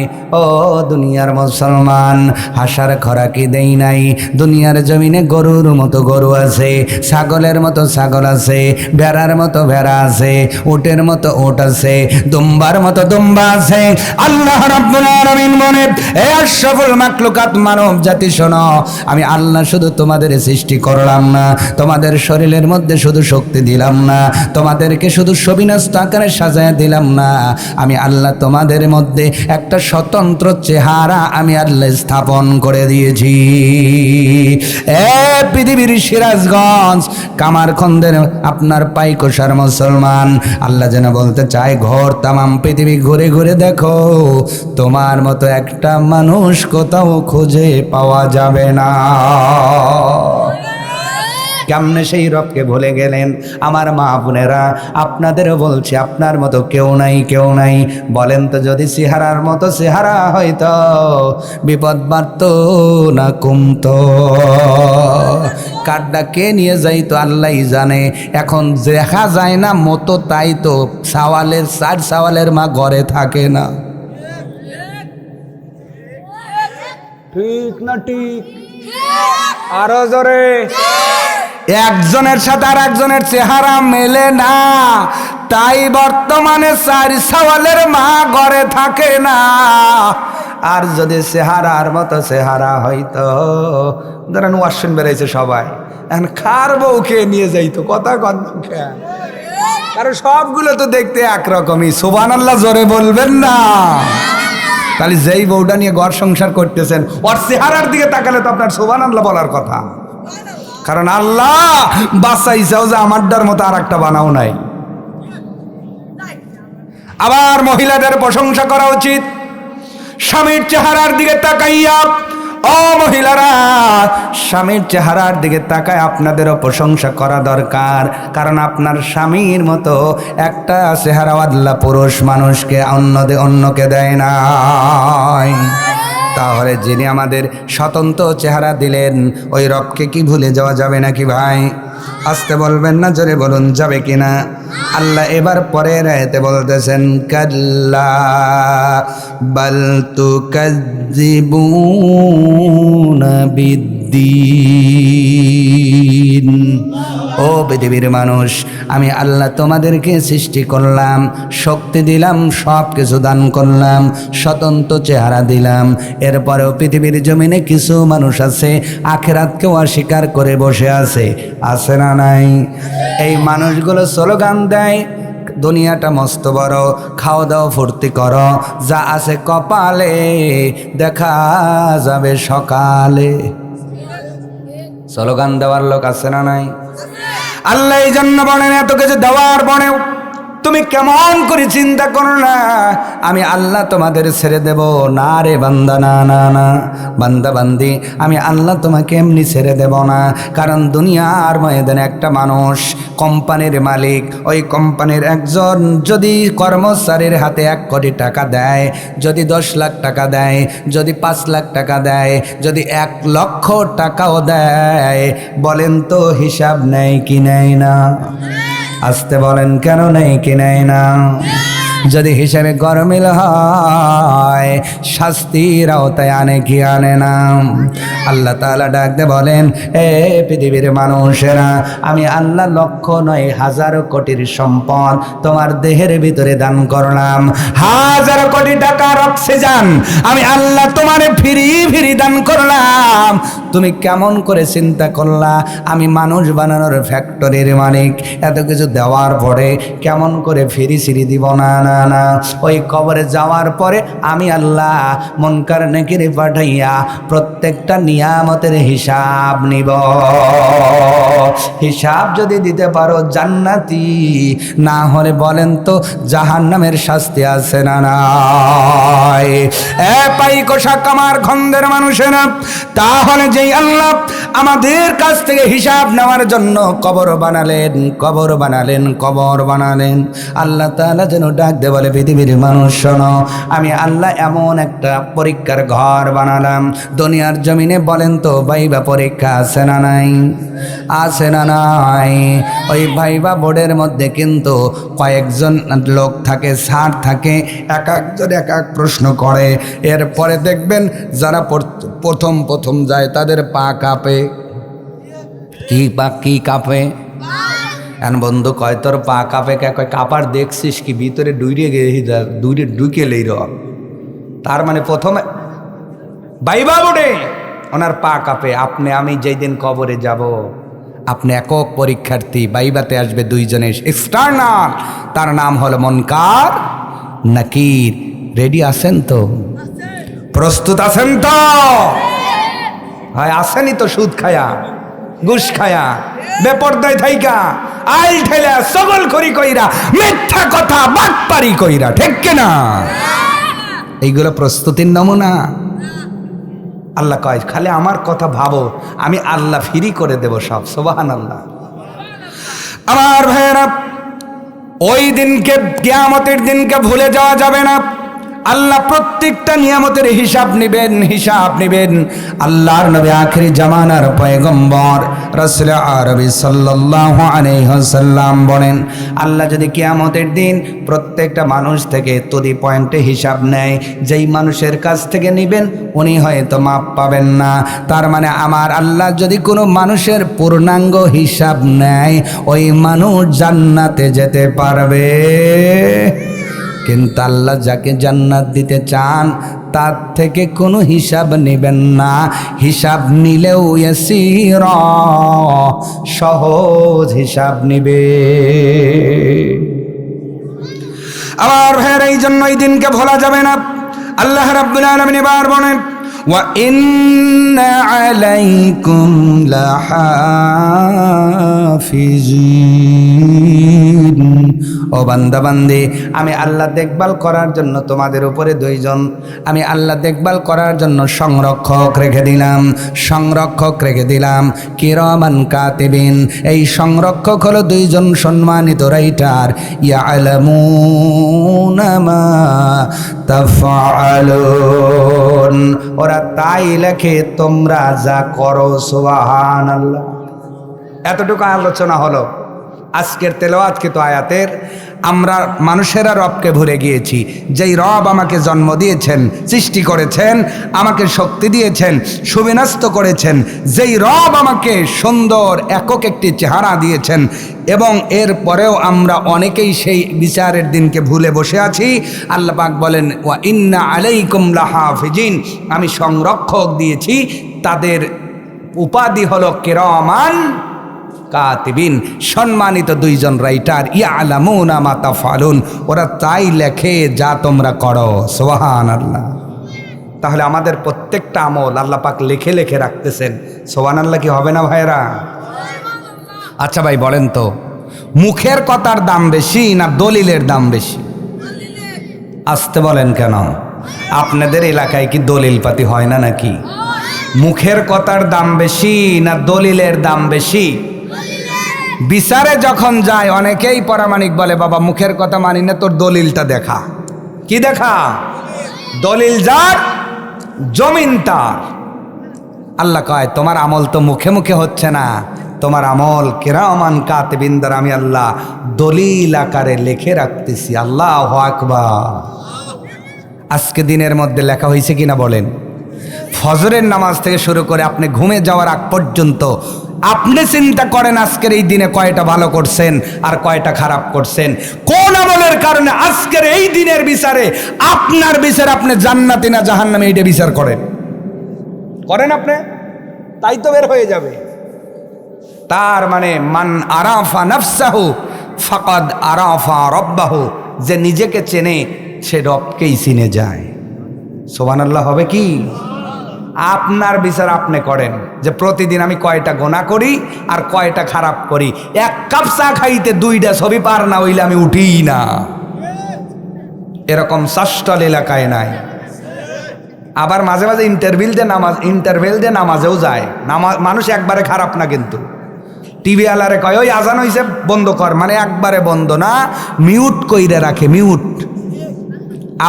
ও দুনিয়ার মুসলমান, হাসার খোরাকি দেই নাই। দুনিয়ার জমিনে গরুর মতো গরু আছে, ছাগলের মতো ছাগল আছে, ভেড়ার মতো ভেড়া আছে, উটের মতো উট আছে, দুম্বার মতো দুম্বা আছে। আল্লাহ রাব্বুল আলামিন বলে, হে আশরাফুল মাখলুকাত মানব জাতি শোনো, আমি আল্লাহ শুধু তোমাদের সৃষ্টি করলাম না, তোমাদের শরীর শরীরের মধ্যে শুধু শক্তি দিলাম না, তোমাদেরকে শুধু সবিনস্ত আকারে সাজায় দিলাম না, আমি আল্লাহ তোমাদের মধ্যে একটা স্বতন্ত্র চেহারা আমি আল্লাহ স্থাপন করে দিয়েছি। পৃথিবীর সিরাজগঞ্জ কামারখন্দের আপনার পাইকোষার মুসলমান, আল্লাহ যেন বলতে চায় ঘোর তামাম পৃথিবী ঘুরে ঘুরে দেখো, তোমার মতো একটা মানুষ কোথাও খুঁজে পাওয়া যাবে না। কেমনে সেই রবকে ভুলে গেলেন? আমার মা বোনেরা, আপনাদেরও বলছি, আপনার মতো কেউ নাই, কেউ নাই। বলেন তো, যদি চেহারার মতো চেহারা হয়তো বিপদ বাড়ত না কমতো? কাঠটা কে নিয়ে যাইতো আল্লাহই জানে। এখন দেখা যায় না মতো, তাই তো সাওয়ালের চার সাওয়ালের মা ঘরে থাকে না। ঠিক না ঠিক? আরো জোরে। একজনের সাথে আর একজনের চেহারা মেলে না, তাই বর্তমানে চার সাওয়ালের মা ঘরে থাকে না। আর যদি চেহারার মতো চেহারা হয়তো, ধরেন ওয়াশন বেড়াইছে সবাই, এখন খার বউকে নিয়ে যাইতো, কথা কথা, কারণ সবগুলো তো দেখতে একরকমই। সুবহানাল্লাহ জোরে বলবেন না? তাহলে যেই বউটা নিয়ে ঘর সংসার করতেছেন, ওর চেহারার দিকে তাকালে তো আপনার সুবহানাল্লাহ বলার কথা, কারণ আল্লাহ বাঁচাইছেও যে আমারটার মতো আর একটা বানাও নাই। আবার মহিলাদের প্রশংসা করা উচিত স্বামীর চেহারার দিকে তাকাইয়া। ও মহিলারা, স্বামীর চেহারার দিকে তাকায় আপনাদেরও প্রশংসা করা দরকার, কারণ আপনার স্বামীর মতো একটা চেহারাওয়ালা পুরুষ মানুষকে অন্যকে দেয় না। তাহলে যিনি আমাদের স্বতন্ত্র চেহারা দিলেন, ওই রবকে কি ভুলে যাওয়া যাবে নাকি ভাই? আসতে বলবেন না, জোরে বলুন, যাবে কিনা? আল্লাহ এবার পরের আয়াতে বলতেছেন, কাল্লা বাল তুকাজ্জিবুনা বিদ্দীন। ও পৃথিবীর মানুষ, আমি আল্লাহ তোমাদেরকে সৃষ্টি করলাম, শক্তি দিলাম, সব কিছু দান করলাম, স্বতন্ত্র চেহারা দিলাম। এরপরেও পৃথিবীর জমিনে কিছু মানুষ আছে আখিরাতকেও অস্বীকার করে বসে আছে না নাই? এই মানুষগুলো স্লোগান দেয়, দুনিয়াটা মস্ত বড়, খাওয়া দাওয়া ফুর্তি করো, যা আছে কপালে দেখা যাবে সকালে। স্লোগান দেওয়ার লোক আছে না নাই? আল্লাহ এই জন্য বলেন, এত কিছু দেওয়ার বনেও তুমি কেমন করে চিন্তা করো না আমি আল্লাহ তোমাদের ছেড়ে দেব? না রে বান্দা, না না না বান্দা বান্দি, আমি আল্লাহ তোমাকে এমনি ছেড়ে দেব না। কারণ দুনিয়ার ময়দানে একটা মানুষ কোম্পানির মালিক, ওই কোম্পানির একজন যদি কর্মচারীর হাতে 1 কোটি টাকা দেয়, যদি 10 লাখ টাকা দেয়, যদি 5 লাখ টাকা দেয়, যদি 1 লক্ষ টাকাও দেয়, বলেন তো হিসাব নেয় কি নেয় না? আসতে বলেন, কেন নেই কি নেই না? যদি হিসাবে গরমিল হয়, শাস্তির আওতায় আনে কি আনে না? আল্লাহ তাআলা ডাকতে বলেন, এ পৃথিবীর মানুষেরা, আমি আল্লাহ লক্ষ নয় হাজার কোটির সম্পদ তোমার দেহের ভিতরে দান করলাম। 1000 কোটি টাকার অক্সিজেন আমি আল্লাহ তোমার ফ্রি দান করলাম। তুমি কেমন করে চিন্তা করলা আমি মানুষ বানানোর ফ্যাক্টরির মালিক, এত কিছু দেওয়ার পরে কেমন করে ফিরি দিব না? না না, ওই কবরে যাওয়ার পরে আমি আল্লাহ মুনকার নাকির পাঠাইয়া প্রত্যেকটা নিয়ামতের হিসাব নিব। হিসাব যদি দিতে পারো জান্নাতি, না হলে বলেন তো জাহান্নামের শাস্তি আছে না নাই? পাইকোষা কামারখন্দের মানুষেরা, তাহলে যেই আল্লাহ আমাদের কাছ থেকে হিসাব নেওয়ার জন্য কবর বানালেন, আল্লাহ তাআলা যেন ডাক দে বলে, পৃথিবীর মানুষ শোনো, আমি আল্লাহ এমন একটা পরীক্ষার ঘর বানালাম দুনিয়ার জমিনে। বলেন তো ভাইবা পরীক্ষা আছে না নাই? আছে না নাই? ওই ভাইবা বোর্ডের মধ্যে কিন্তু কয়েকজন লোক থাকে, স্যার থাকে, এক একজন এক এক প্রশ্ন করে। এরপরে দেখবেন যারা প্রথম যায় তাদের পা কাঁপে। কি কাঁপে? এখন বন্ধু কয় তোর পা কাঁপে কে? কয় কাপার দেখছিস কি ভিতরে ঢুকে লেই র। তার মানে প্রথমে ভাইবা বোর্ডে ওনার পা কাঁপে। আমি যেই দিন কবরে যাব, আপনি একক পরীক্ষার্থী, বাইবাতে আসবে দুইজনের এক্সটার্নাল, তার নাম হলো মুনকার নাকির। রেডি আছেন তো? প্রস্তুত আছেন তো? হয় আসেনি তো সুদ খায়া, ঘুষ খায়া, বেপরদায় থাইকা, আইল ঠেলা, সগল করি কইরা, মিথ্যা কথা বাটপারি কইরা, ঠিক কিনা? এইগুলো প্রস্তুতির নমুনা। আল্লাহ কয় খালি আমার কথা ভাবো, আমি আল্লাহ ফ্রি করে দেব সব। সুবহানাল্লাহ। আমার ভাইয়েরা, ওই দিনকে, কিয়ামতের দিনকে ভুলে যাওয়া যাবে না। আল্লাহ প্রত্যেকটা নিয়ামতের হিসাব নেবেন। আল্লাহর নবী আখিরি জামানার পয়গম্বর রাসূল আরবি সাল্লাল্লাহু আলাইহি ওয়াসাল্লাম বলেন, আল্লাহ যদি কিয়ামতের দিন প্রত্যেকটা মানুষ থেকে টু দি পয়েন্টে হিসাব নেয়, যেই মানুষের কাছ থেকে নেবেন উনি হয়তো মাপ পাবেন না। তার মানে আমার আল্লাহ যদি কোনো মানুষের পূর্ণাঙ্গ হিসাব নেয়, ওই মানুষ জান্নাতে যেতে পারবে। কিন্তু আল্লাহ যাকে জান্নাত দিতে চান তার থেকে কোনো হিসাব নেবেন না। হিসাব নিলেও ইয়াসির, সহজ হিসাব নিবে। আমার ভাইয়ের, এই জন্য এই দিনকে ভোলা যাবে না। আল্লাহ রাব্বুল আলামিন এবার বলেন, ওয়া ইন্না আলাইকুম লাহাফিজিন। ও বান্দা বান্দি, আমি আল্লাহ দেখভাল করার জন্য তোমাদের উপরে দুইজন, আমি আল্লাহ দেখভাল করার জন্য সংরক্ষক রেখে দিলাম, কিরামান কাতিবিন। এই সংরক্ষক হলো দুইজন সম্মানিত রাইটার, ইয়ালামুনা মা তাফআলুন। ওরা তাই লেখে তোমরা যা করো। সুবহানাল্লাহ। এতটুকু আলোচনা হলো আজকের তেলাওয়াতকৃত আয়াতের। আমরা মানুষেরা রবকে ভুলে গিয়েছি। যেই রব আমাকে জন্ম দিয়েছেন, সৃষ্টি করেছেন, আমাকে শক্তি দিয়েছেন, সুবিন্যস্ত করেছেন, যেই রব আমাকে সুন্দর একক একটি চেহারা দিয়েছেন, এবং এর পরেও আমরা অনেকেই সেই বিচারের দিনকে ভুলে বসে আছি। আল্লাহ পাক বলেন, ওয়া ইন্না আলাইকুম লাহাফিজিন। আমি সংরক্ষক দিয়েছি, তাদের উপাধি হলো কিরামান কাতিবিন, সম্মানিত দুইজন রাইটার, ইয়ালামুনা মা তাফআলুন। ওরা তাই লেখে যা তোমরা করো। সুবহানাল্লাহ। তাহলে আমাদের প্রত্যেকটা আমল আল্লাহ পাক লিখে লিখে রাখতেছেন। সুবহানাল্লাহ কি হবে না ভাইরা? আচ্ছা ভাই বলেন তো, মুখের কথার দাম বেশি না দলিলের দাম বেশি? আসতে বলেন কেন? আপনাদের এলাকায় কি দলিল পাতি হয় না নাকি? মুখের কথার দাম বেশি না দলিলের দাম বেশি? বিচারে যখন যায় অনেকেই পরামানিক বলে, বাবা মুখের কথা মানি না, তোর দলিলটা দেখা। কি দেখা? দলিল যার জমিন তার। আল্লাহ কয় তোমার আমল তো মুখে মুখে হচ্ছে না, তোমার আমল কিরামান কাতিবিন দ্বারা আমি আল্লাহ দলিল আকারে লিখে রাখতেছি। আল্লাহু আকবার। আজকে দিনের মধ্যে লেখা হয়েছে কিনা বলেন? ফজরের নামাজ থেকে শুরু করে আপনি ঘুমে যাওয়ার আগ পর্যন্ত আপনি চিন্তা করেন আজকের এই দিনে কয়টা ভালো করছেন আর কয়টা খারাপ করছেন, কোন আমলের কারণে আজকের এই দিনের বিচারে আপনার বিচার আপনি জান্নাতি না জাহান্নামী এইটা বিচার করেন আপনি, তাই তো বের হয়ে যাবে। তার মানে মান আরাফা নাফসাহু ফাকাদ আরাফা রব্বাহু, যে নিজেকে চেনে সে রবকেই চিনে যায়। সুবহানাল্লাহ হবে কি? আপনার বিচার আপনি করেন যে প্রতিদিন আমি কয়টা গোনা করি আর কয়টা খারাপ করি। এক কাপ চা খাইতে দুইটা ছবি পার না হইলে আমি উঠিই না। এরকম সাস্টল এলাকায় নাই। আবার মাঝে মাঝে ইন্টারভেল দিয়ে নামাজেও যায়। মানুষ একবারে খারাপ না, কিন্তু টিভি আলারে কয় ওই আজান হইছে বন্ধ কর, মানে একবারে বন্ধ না, মিউট কইরা রাখে, মিউট।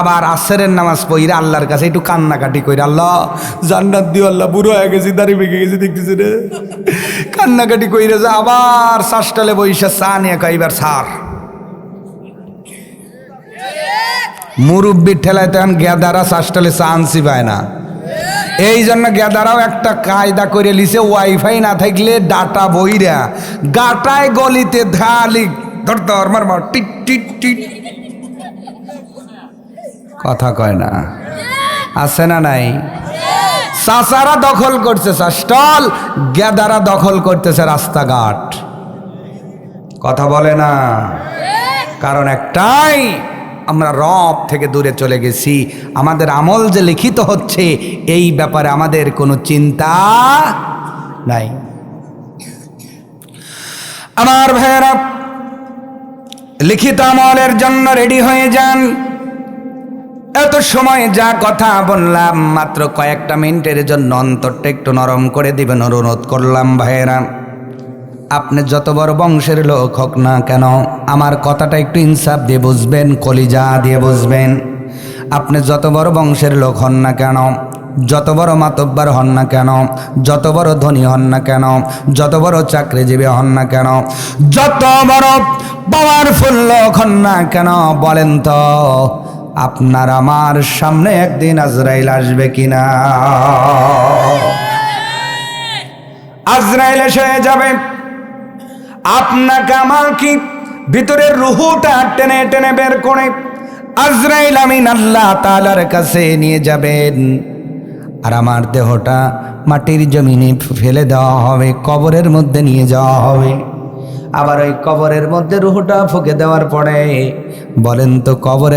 আবার আসরের নামাজ পড়িরা আল্লাহর কাছে একটু কান্নাকাটি কইরা, আল্লাহ জান্নাত দিও, আল্লাহ বুড়ো হয়ে গেছি, দাড়ি পেকে গেছি, দেখতেছি রে, কান্নাকাটি কইরা যা। আবার শাসটালে বইসা চা নিয়ে কইবার সার মুরব্বির ঠেলায় তখন গেদারা শাসটালে চা আনছি পায় না। এই জন্য গেদারাও একটা কায়দা করে লিছে, ওয়াইফাই না থাকলে ডাটা বইরা গাটায় গলিতে ধালি ধর ধর মার মার টিট টিট টিট, কথা কয় না, আছে না নাই? চাচারা দখল করতেছে স্টল, গেদারা দখল করতেছে রাস্তাঘাট। কথা বলে না, কারণ একটাই, আমরা রব থেকে দূরে চলে গেছি। আমাদের আমল যে লিখিত হচ্ছে এই ব্যাপারে আমাদের কোনো চিন্তা নাই। আমার ভাইয়েরা, লিখিত আমলের জন্য রেডি হয়ে যান। এত সময় যা কথা বললাম মাত্র কয়েকটা মিনিটের জন্য অন্তরটা একটু নরম করে দিবেন অনুরোধ করলাম। ভাইয়েরা, আপনি যত বড় বংশের লোক হোক না কেন, আমার কথাটা একটু ইনসাফ দিয়ে বুঝবেন, কলিজা দিয়ে বুঝবেন। আপনি যত বড় বংশের লোক হন না কেন, যত বড় মাতব্বার হন না কেন, যত বড় ধনী হন না কেন, যত বড় চাকরিজীবী হন না কেন, যত বড় পাওয়ারফুল লোক হন না কেন, বলেন তো আপনার আমার সামনে একদিন আজরাইল আসবে কিনা? আজরাইল এসে যাবে, আপনাকে আমাকে ভিতরের রুহুটা টেনে টেনে বের করে আজরাইল আমিন আল্লাহ তাআলার কাছে নিয়ে যাবেন। আর আমার দেহটা মাটির জমিনে ফেলে দেওয়া হবে, কবরের মধ্যে নিয়ে যাওয়া হবে। আবার ওই কবরের মধ্যে রুহুটা ফুঁকে দেওয়ার পরে বলেন তো কবরে